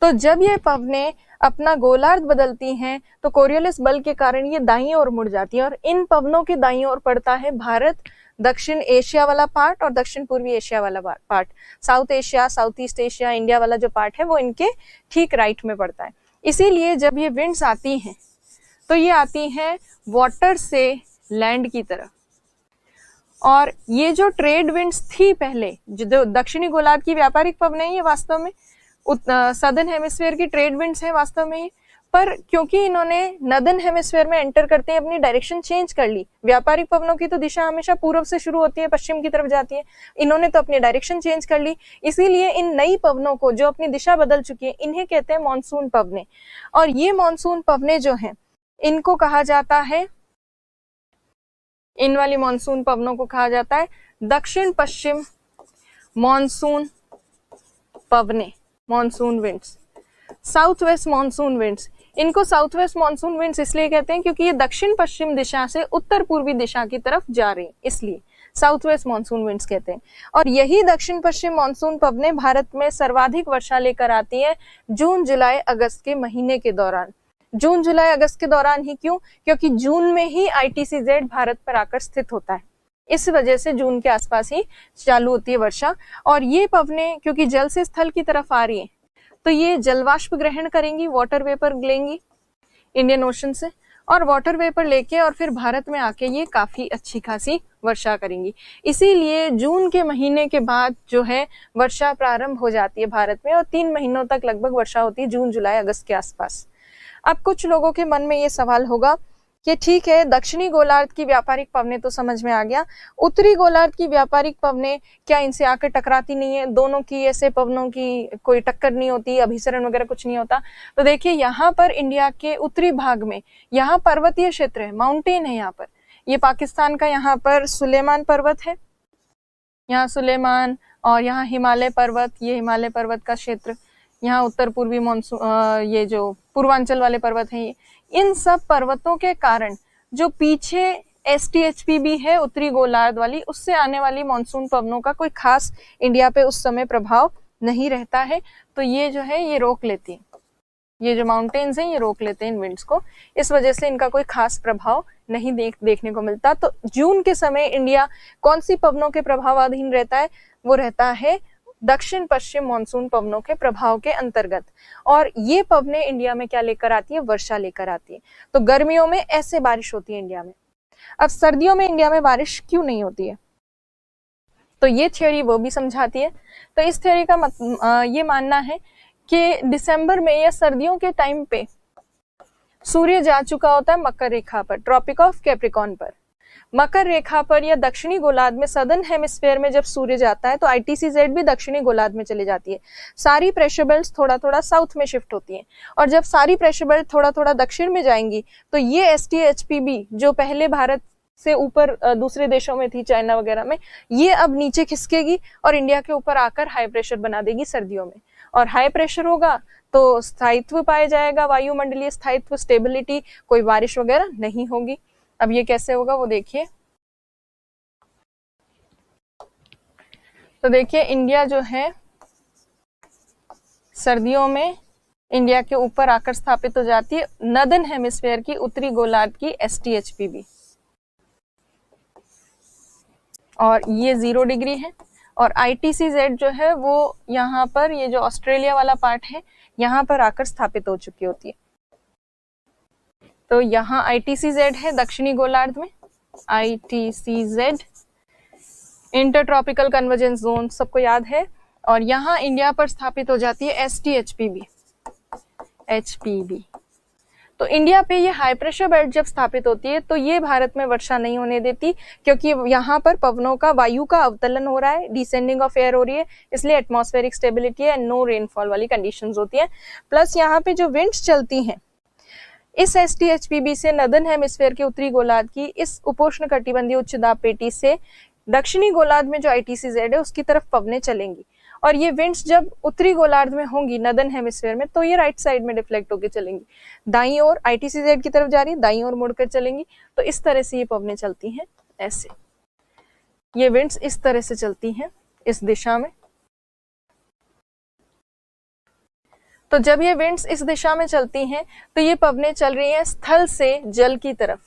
तो जब ये पवनें अपना गोलार्ध बदलती हैं तो कोरियोलिस बल के कारण ये दाईं ओर मुड़ जाती है, और इन पवनों के दाईं ओर पड़ता है भारत, दक्षिण एशिया वाला पार्ट और दक्षिण पूर्वी एशिया वाला part. South Asia, south east Asia, India वाला जो पार्ट है वो इनके ठीक राइट में पड़ता है। इसीलिए जब ये विंड्स आती हैं तो ये आती हैं वाटर से लैंड की तरफ, और ये जो ट्रेड विंड्स थी पहले, जो दक्षिणी गोलार्ध की व्यापारिक पवनें, ये वास्तव में सदर्न हेमिस्फीयर की ट्रेड विंड्स हैं वास्तव में, पर क्योंकि इन्होंने नदर्न हेमिस्फीयर में एंटर करते हैं अपनी डायरेक्शन चेंज कर ली। व्यापारिक पवनों की तो दिशा हमेशा पूर्व से शुरू होती है, पश्चिम की तरफ जाती है, इन्होंने तो अपनी डायरेक्शन चेंज कर ली। इसीलिए इन नई पवनों को, जो अपनी दिशा बदल चुकी है, इन्हें कहते हैं मॉनसून पवनें। और ये मॉनसून पवनें जो हैं इनको कहा जाता है, इन वाली मॉनसून पवनों को कहा जाता है दक्षिण पश्चिम मॉनसून पवनें, monsoon winds, south west monsoon winds. इनको साउथ वेस्ट मॉनसून विंड्स इसलिए कहते हैं क्योंकि ये दक्षिण पश्चिम दिशा से उत्तर पूर्वी दिशा की तरफ जा रही हैं, इसलिए साउथ वेस्ट मॉनसून विंड्स कहते हैं। और यही दक्षिण पश्चिम मॉनसून पवनें भारत में सर्वाधिक वर्षा लेकर आती हैं जून जुलाई अगस्त के महीने के दौरान। जून जुलाई अगस्त के दौरान ही क्यों? क्योंकि जून में ही ITCZ भारत पर आकर स्थित होता है, इस वजह से जून के आसपास ही चालू होती है वर्षा। और ये पवनें क्योंकि जल से स्थल की तरफ आ रही हैं तो ये जलवाष्प ग्रहण करेंगी, वाटर वेपर लेंगी इंडियन ओशन से, और वाटर वेपर लेके और फिर भारत में आके ये काफी अच्छी खासी वर्षा करेंगी। इसीलिए जून के महीने के बाद जो है वर्षा प्रारंभ हो जाती है भारत में, और 3 महीनों तक लगभग वर्षा होती है, जून जुलाई अगस्त के आसपास। अब कुछ लोगों के मन में ये सवाल होगा कि ठीक है, दक्षिणी गोलार्ध की व्यापारिक पवनें तो समझ में आ गया, उत्तरी गोलार्ध की व्यापारिक पवनें क्या इनसे आकर टकराती नहीं है? दोनों की ऐसे पवनों की कोई टक्कर नहीं होती, अभिसरण वगैरह कुछ नहीं होता? तो देखिए यहाँ पर इंडिया के उत्तरी भाग में यहाँ पर्वतीय क्षेत्र है, माउंटेन है। यहाँ पर ये पाकिस्तान का यहाँ पर सुलेमान पर्वत है, यहाँ सुलेमान, और यहाँ हिमालय पर्वत, ये हिमालय पर्वत का क्षेत्र, यहाँ उत्तर पूर्वी मानसून, ये जो पूर्वांचल वाले पर्वत हैं, इन सब पर्वतों के कारण जो पीछे STHPB है उत्तरी गोलार्ध वाली, उससे आने वाली मानसून पवनों का कोई खास इंडिया पे उस समय प्रभाव नहीं रहता है। तो ये जो है ये रोक लेती है, ये जो माउंटेन्स हैं ये रोक लेते हैं इन विंड्स को, इस वजह से इनका कोई खास प्रभाव नहीं देखने को मिलता। तो जून के समय इंडिया कौन सी पवनों के प्रभावाधीन रहता है? वो रहता है दक्षिण पश्चिम मानसून पवनों के प्रभाव के अंतर्गत। और ये पवनें इंडिया में क्या लेकर आती है? वर्षा लेकर आती है। तो गर्मियों में ऐसे बारिश होती है इंडिया में। अब सर्दियों में इंडिया में बारिश क्यों नहीं होती है? तो ये थ्योरी वो भी समझाती है। तो इस थ्योरी का ये मानना है कि दिसंबर में या सर्दियों के टाइम पे सूर्य जा चुका होता है मकर रेखा पर, ट्रॉपिक ऑफ कैप्रिकॉर्न पर। मकर रेखा पर या दक्षिणी गोलार्ध में, सदर्न हेमिस्फीयर में जब सूर्य जाता है तो ITCZ भी दक्षिणी गोलार्ध में चली जाती है। सारी प्रेशर बेल्ट्स थोड़ा थोड़ा साउथ में शिफ्ट होती हैं, और जब सारी प्रेशर बेल्ट थोड़ा थोड़ा दक्षिण में जाएंगी तो ये STHPB जो पहले भारत से ऊपर दूसरे देशों में थी, चाइना वगैरह में, ये अब नीचे खिसकेगी और इंडिया के ऊपर आकर हाई प्रेशर बना देगी सर्दियों में। और हाई प्रेशर होगा तो स्थायित्व पाया जाएगा, वायुमंडलीय स्थायित्व, स्टेबिलिटी, कोई बारिश वगैरह नहीं होगी। अब ये कैसे होगा वो देखिए। तो देखिए इंडिया जो है सर्दियों में इंडिया के ऊपर आकर स्थापित हो जाती है नॉर्दर्न हेमिस्फीयर की उत्तरी गोलार्ध की STHPB, और ये 0 डिग्री है। और ITCZ जो है वो यहाँ पर, ये जो ऑस्ट्रेलिया वाला पार्ट है, यहाँ पर आकर स्थापित हो चुकी होती है। तो यहाँ ITCZ है दक्षिणी गोलार्ध में, ITCZ इंटरट्रॉपिकल कन्वर्जेंस जोन, सबको याद है। और यहाँ इंडिया पर स्थापित हो जाती है STHPB, HPB। तो इंडिया पे ये हाई प्रेशर बेल्ट जब स्थापित होती है तो ये भारत में वर्षा नहीं होने देती, क्योंकि यहाँ पर पवनों का, वायु का अवतलन हो रहा है, डिसेंडिंग ऑफ एयर हो रही है, इसलिए एटमॉस्फेरिक स्टेबिलिटी है, नो रेनफॉल वाली कंडीशंस होती है। प्लस यहाँ पे जो विंड्स चलती हैं इस STHPB से नॉर्दर्न हेमिस्फीयर के उत्तरी गोलार्ध की इस उपोष्ण कटिबंधीय उच्च दाब पेटी से दक्षिणी गोलार्ध में जो ITCZ है उसकी तरफ पवनें चलेंगी, और ये विंड्स जब उत्तरी गोलार्ध में होंगी नॉर्दर्न हेमिस्फीयर में तो ये राइट साइड में डिफ्लेक्ट होकर चलेंगी, दाईं ओर ITCZ की तरफ जा रही है, दाईं ओर मुड़कर चलेंगी। तो इस तरह से ये पवनें चलती हैं, ऐसे ये विंड्स इस तरह से चलती हैं इस दिशा में। तो जब ये विंड्स इस दिशा में चलती हैं तो ये पवनें चल रही हैं स्थल से जल की तरफ,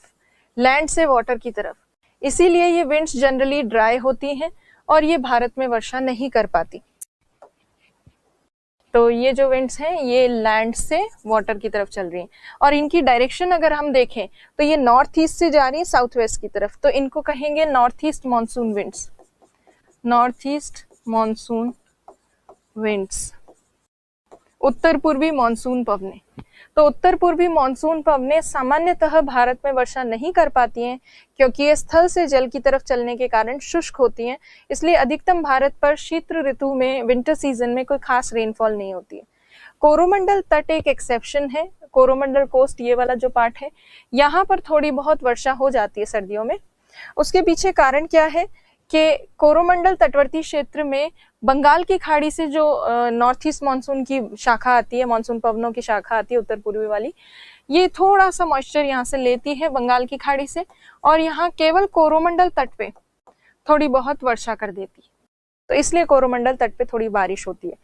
लैंड से वाटर की तरफ, इसीलिए ये विंड्स जनरली ड्राई होती हैं और ये भारत में वर्षा नहीं कर पाती। तो ये जो विंड्स हैं ये लैंड से वाटर की तरफ चल रही हैं, और इनकी डायरेक्शन अगर हम देखें तो ये नॉर्थ ईस्ट से जा रही है साउथ वेस्ट की तरफ, तो इनको कहेंगे north east monsoon winds, north east monsoon winds, उत्तर पूर्वी मानसून पवनें। तो उत्तर पूर्वी मानसून पवनें सामान्यतः भारत में वर्षा नहीं कर पाती हैं, क्योंकि ये स्थल से जल की तरफ चलने के कारण शुष्क होती हैं, इसलिए अधिकतम भारत पर शीत ऋतु में, विंटर सीजन में कोई खास रेनफॉल नहीं होती है। कोरोमंडल तट एक एक्सेप्शन है, कोरोमंडल कोस्ट ये वाला जो पार्ट है, यहाँ पर थोड़ी बहुत वर्षा हो जाती है सर्दियों में। उसके पीछे कारण क्या है कि कोरोमंडल तटवर्ती क्षेत्र में बंगाल की खाड़ी से जो नॉर्थ ईस्ट मानसून की शाखा आती है, मानसून पवनों की शाखा आती है उत्तर पूर्वी वाली, ये थोड़ा सा मॉइस्चर यहाँ से लेती है बंगाल की खाड़ी से, और यहाँ केवल कोरोमंडल तट पे थोड़ी बहुत वर्षा कर देती है, तो इसलिए कोरोमंडल तट पे थोड़ी बारिश होती है।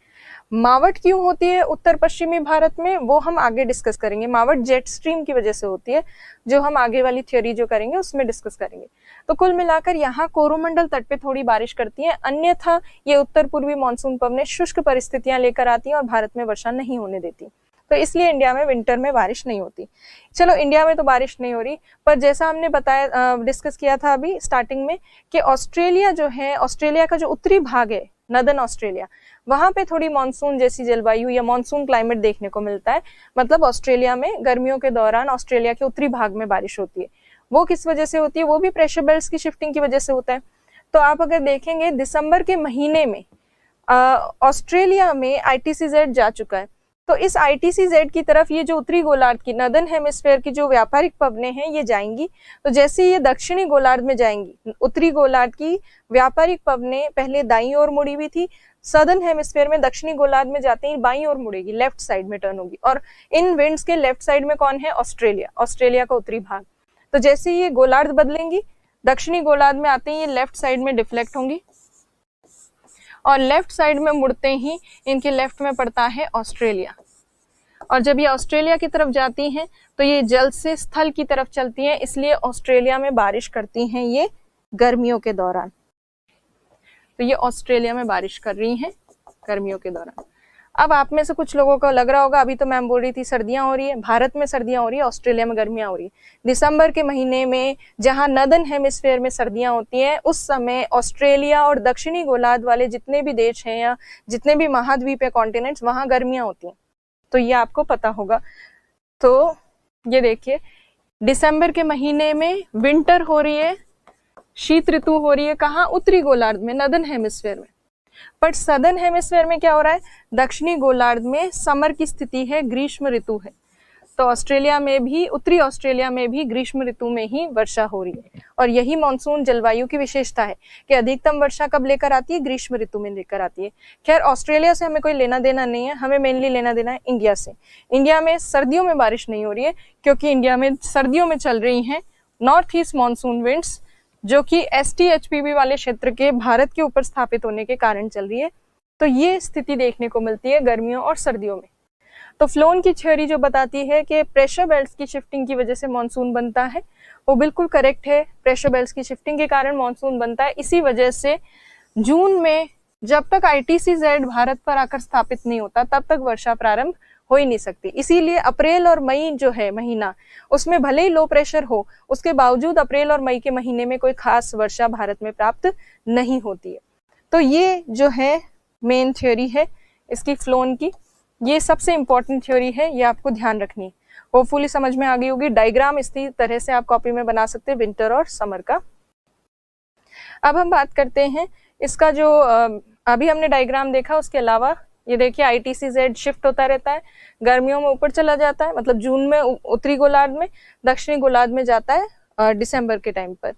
मावट क्यों होती है उत्तर पश्चिमी भारत में, वो हम आगे डिस्कस करेंगे। मावट जेट स्ट्रीम की वजह से होती है, जो हम आगे वाली थ्योरी जो करेंगे उसमें डिस्कस करेंगे। तो कुल मिलाकर यहाँ कोरोमंडल तट पे थोड़ी बारिश करती है, अन्यथा ये उत्तर पूर्वी मानसून पवनें शुष्क परिस्थितियां लेकर आती हैं और भारत में वर्षा नहीं होने देती। तो इसलिए इंडिया में विंटर में बारिश नहीं होती। चलो इंडिया में तो बारिश नहीं हो रही, पर जैसा हमने बताया डिस्कस किया था अभी स्टार्टिंग में कि ऑस्ट्रेलिया जो है, ऑस्ट्रेलिया का जो उत्तरी भाग है नदर्न ऑस्ट्रेलिया, वहां पे थोड़ी मानसून जैसी जलवायु या मानसून क्लाइमेट देखने को मिलता है। मतलब ऑस्ट्रेलिया में गर्मियों के दौरान ऑस्ट्रेलिया के उत्तरी भाग में बारिश होती है। वो किस वजह से होती है? वो भी प्रेशर बेल्ट्स की शिफ्टिंग की वजह से होता है। तो आप अगर देखेंगे दिसंबर के महीने में ऑस्ट्रेलिया में ITCZ जा चुका है, तो इस ITCZ की तरफ ये जो उत्तरी गोलार्ध की नदर्न हेमिस्फीयर की जो व्यापारिक पवनें हैं ये जाएंगी। तो जैसे ये दक्षिणी गोलार्ध में जाएंगी, उत्तरी गोलार्ध की व्यापारिक पवनें पहले दाईं ओर मुड़ी हुई थी, सदर्न हेमिस्फीयर में दक्षिणी गोलार्ध में जाते ही बाईं ओर मुड़ेगी, लेफ्ट साइड में टर्न होगी। और इन विंड्स के लेफ्ट साइड में कौन है? ऑस्ट्रेलिया, ऑस्ट्रेलिया का उत्तरी भाग। तो जैसे ये गोलार्ध बदलेंगी, दक्षिणी गोलार्ध में आते ही ये लेफ्ट साइड में डिफ्लेक्ट होंगी और लेफ्ट साइड में मुड़ते ही इनके लेफ्ट में पड़ता है ऑस्ट्रेलिया। और जब ये ऑस्ट्रेलिया की तरफ जाती हैं तो ये जल से स्थल की तरफ चलती हैं, इसलिए ऑस्ट्रेलिया में बारिश करती हैं ये गर्मियों के दौरान। तो ये ऑस्ट्रेलिया में बारिश कर रही हैं गर्मियों के दौरान। अब आप में से कुछ लोगों को लग रहा होगा अभी तो मैम बोल रही थी सर्दियां हो रही है, भारत में सर्दियां हो रही है, ऑस्ट्रेलिया में गर्मियां हो रही है। दिसंबर के महीने में जहां नदर्न हेमिस्फीयर में सर्दियां होती हैं, उस समय ऑस्ट्रेलिया और दक्षिणी गोलार्ध वाले जितने भी देश हैं या जितने भी महाद्वीप है, कॉन्टिनेंट्स, वहां गर्मियां होती हैं। तो ये आपको पता होगा। तो ये देखिए दिसंबर के महीने में विंटर हो रही है, शीत ऋतु हो रही है, कहाँ? उत्तरी गोलार्ध में, नदर्न हेमिस्फीयर में। पर सदर्न हेमिस्फीयर में क्या हो रहा है? दक्षिणी गोलार्ध में समर की स्थिति है, ग्रीष्म ऋतु है। तो ऑस्ट्रेलिया में भी, उत्तरी ऑस्ट्रेलिया में भी ग्रीष्म ऋतु में ही वर्षा हो रही है। और यही मानसून जलवायु की विशेषता है कि अधिकतम वर्षा कब लेकर आती है? ग्रीष्म ऋतु में लेकर आती है। खैर ऑस्ट्रेलिया से हमें कोई लेना देना नहीं है, हमें मेनली लेना देना है इंडिया से। इंडिया में सर्दियों में बारिश नहीं हो रही है क्योंकि इंडिया में सर्दियों में चल रही हैं नॉर्थ ईस्ट मानसून विंड्स, जो कि STHPB वाले क्षेत्र के भारत के ऊपर स्थापित होने के कारण चल रही है। तो ये स्थिति देखने को मिलती है गर्मियों और सर्दियों में। तो फ्लोन की थ्योरी जो बताती है कि प्रेशर बेल्ट्स की शिफ्टिंग की वजह से मानसून बनता है, वो बिल्कुल करेक्ट है। प्रेशर बेल्ट्स की शिफ्टिंग के कारण मानसून बनता है। इसी वजह से जून में जब तक ITCZ भारत पर आकर स्थापित नहीं होता तब तक वर्षा प्रारंभ हो ही नहीं सकती। इसीलिए अप्रैल और मई जो है महीना, उसमें भले ही लो प्रेशर हो, उसके बावजूद अप्रैल और मई के महीने में कोई खास वर्षा भारत में प्राप्त नहीं होती है। तो ये जो है मेन थ्योरी है इसकी फ्लोन की, ये सबसे इंपॉर्टेंट थ्योरी है, ये आपको ध्यान रखनी है। होपफुली समझ में आ गई होगी। डायग्राम इसी तरह से आप कॉपी में बना सकते हैं विंटर और समर का। अब हम बात करते हैं इसका जो अभी हमने डायग्राम देखा, उसके अलावा ये देखिए ITCZ शिफ्ट होता रहता है, गर्मियों में ऊपर चला जाता है, मतलब जून में उत्तरी गोलार्ध में, दक्षिणी गोलार्ध में जाता है दिसंबर के टाइम पर।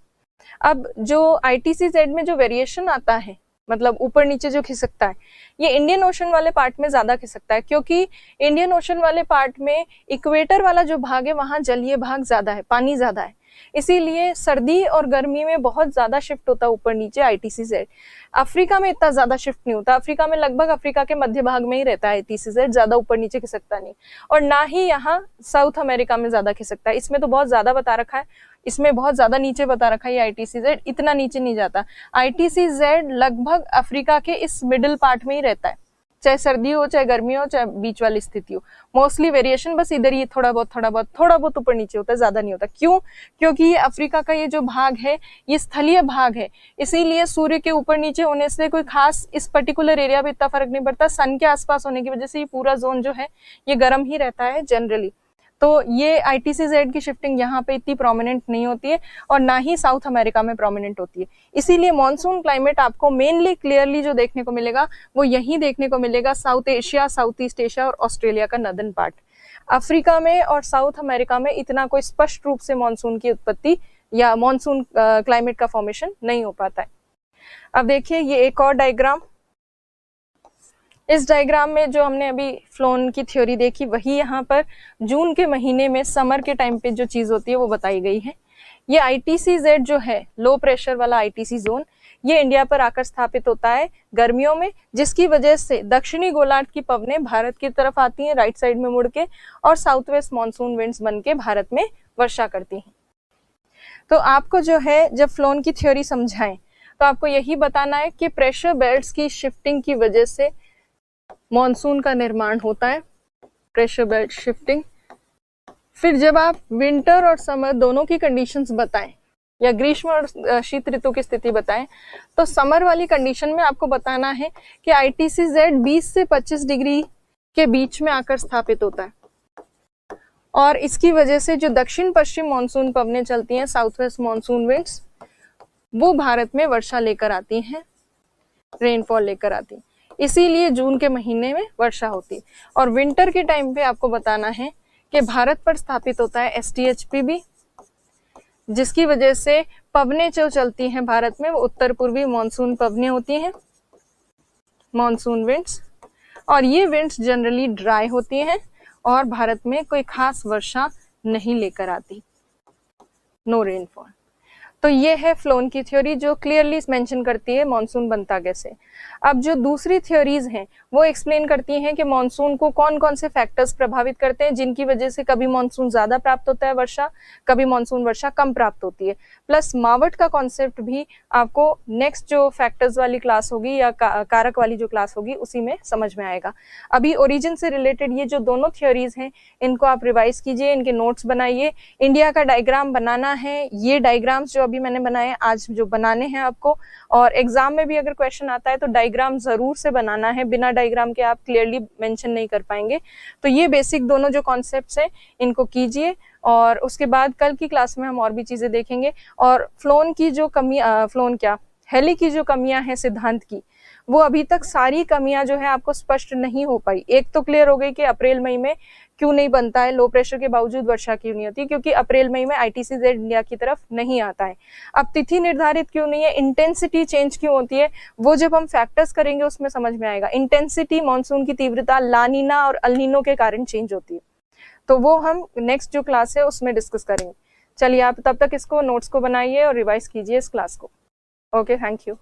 अब जो ITCZ में जो वेरिएशन आता है, मतलब ऊपर नीचे जो खिसकता है, ये इंडियन ओशन वाले पार्ट में ज्यादा खिसकता है, क्योंकि इंडियन ओशन वाले पार्ट में इक्वेटर वाला जो भाग है वहां जलीय भाग ज्यादा है, पानी ज्यादा है, इसीलिए सर्दी और गर्मी में बहुत ज्यादा शिफ्ट होता है ऊपर नीचे ITCZ। अफ्रीका में इतना ज्यादा शिफ्ट नहीं होता, अफ्रीका में लगभग अफ्रीका के मध्य भाग में ही रहता है ITCZ, ज्यादा ऊपर नीचे खिसकता नहीं। और ना ही यहाँ साउथ अमेरिका में ज्यादा खिसकता है, इसमें तो बहुत ज्यादा बता रखा है, इसमें बहुत ज्यादा नीचे बता रखा है ITCZ, इतना नीचे नहीं जाता। ITCZ लगभग अफ्रीका के इस मिडिल पार्ट में ही रहता है, चाहे सर्दी हो चाहे गर्मी हो चाहे बीच वाली स्थिति हो। मोस्टली वेरिएशन बस इधर ही थोड़ा बहुत ऊपर नीचे होता है, ज्यादा नहीं होता। क्यों? क्योंकि ये अफ्रीका का ये जो भाग है ये स्थलीय भाग है, इसीलिए सूर्य के ऊपर नीचे होने से कोई खास इस पर्टिकुलर एरिया पे इतना फर्क नहीं पड़ता। सन के आसपास होने की वजह से ये पूरा जोन जो है ये गर्म ही रहता है जनरली। तो ये ITCZ की शिफ्टिंग यहाँ पे इतनी प्रोमिनेंट नहीं होती है और ना ही साउथ अमेरिका में प्रोमिनेंट होती है। इसीलिए मॉनसून क्लाइमेट आपको मेनली क्लियरली जो देखने को मिलेगा वो यही देखने को मिलेगा, south Asia, south east Asia और ऑस्ट्रेलिया का नदर्न पार्ट। अफ्रीका में और साउथ अमेरिका में इतना कोई स्पष्ट रूप से मॉनसून की उत्पत्ति या मॉनसून क्लाइमेट का फॉर्मेशन नहीं हो पाता है। अब देखिए ये एक और डायग्राम, इस डायग्राम में जो हमने अभी फ्लोन की थ्योरी देखी वही यहाँ पर जून के महीने में समर के टाइम पे जो चीज होती है वो बताई गई है। ये ITCZ जो है लो प्रेशर वाला ITC जोन, ये इंडिया पर आकर स्थापित होता है गर्मियों में, जिसकी वजह से दक्षिणी गोलार्ध की पवनें भारत की तरफ आती हैं राइट साइड में मुड़ के और साउथ वेस्ट मानसून विंड्स बन के भारत में वर्षा करती हैं। तो आपको जो है जब फ्लोन की थ्योरी समझाएं तो आपको यही बताना है कि प्रेशर बेल्ट्स की शिफ्टिंग की वजह से मॉनसून का निर्माण होता है। Pressure belt shifting. फिर जब आप विंटर और समर दोनों की कंडीशंस बताएं या ग्रीष्म और शीत ऋतु की स्थिति बताएं, तो समर वाली कंडीशन में आपको बताना है कि ITCZ 20 से 25 डिग्री के बीच में आकर स्थापित होता है, और इसकी वजह से जो दक्षिण पश्चिम मानसून पवनें चलती हैं, साउथ वेस्ट मानसून विंड्स, वो भारत में वर्षा लेकर आती हैं, रेनफॉल लेकर आती हैं। इसीलिए जून के महीने में वर्षा होती। और विंटर के टाइम पे आपको बताना है कि भारत पर स्थापित होता है STHPB, जिसकी वजह से पवनें जो चलती हैं भारत में वो उत्तर पूर्वी मानसून पवनें होती हैं, मानसून विंड्स। और ये विंड्स जनरली ड्राई होती हैं और भारत में कोई खास वर्षा नहीं लेकर आती, नो रेनफॉल। तो ये है फ्लोन की थ्योरी जो क्लियरली मेंशन करती है मानसून बनता कैसे। अब जो दूसरी थ्योरीज हैं वो एक्सप्लेन करती हैं कि मानसून को कौन कौन से फैक्टर्स प्रभावित करते हैं, जिनकी वजह से कभी मानसून ज्यादा प्राप्त होता है वर्षा, कभी मानसून वर्षा कम प्राप्त होती है। प्लस मावट का कॉन्सेप्ट भी आपको नेक्स्ट जो फैक्टर्स वाली क्लास होगी या कारक वाली जो क्लास होगी उसी में समझ में आएगा। अभी ओरिजिन से रिलेटेड ये जो दोनों थ्योरीज हैं इनको आप रिवाइज कीजिए, इनके नोट्स बनाइए। इंडिया का डायग्राम बनाना है, ये डायग्राम्स जो अभी मैंने बनाए आज जो बनाने हैं आपको, और एग्जाम में भी अगर क्वेश्चन आता है तो डायग्राम जरूर से बनाना है, बिना डायग्राम के आप क्लियरली मेंशन नहीं कर पाएंगे। तो ये बेसिक दोनों जो कॉन्सेप्ट्स हैं इनको कीजिए, और उसके बाद कल की क्लास में हम और भी चीजें देखेंगे। और फ्लोन की जो कमी, हेली की जो कमियां हैं सिद्धांत की, वो अभी तक सारी कमियां जो है आपको स्पष्ट नहीं हो पाई। एक तो क्लियर हो गई कि अप्रैल मई में क्यों नहीं बनता है, लो प्रेशर के बावजूद वर्षा क्यों नहीं होती, क्योंकि अप्रैल मई में ITCZ इंडिया की तरफ नहीं आता है। अब तिथि निर्धारित क्यों नहीं है, इंटेंसिटी चेंज क्यों होती है, वो जब हम फैक्टर्स करेंगे उसमें समझ में आएगा। इंटेंसिटी, मानसून की तीव्रता लानीना और अल्नीनो के कारण चेंज होती है, तो वो हम नेक्स्ट जो क्लास है उसमें डिस्कस करेंगे। चलिए आप तब तक इसको नोट्स को बनाइए और रिवाइज कीजिए इस क्लास को। Okay, thank you.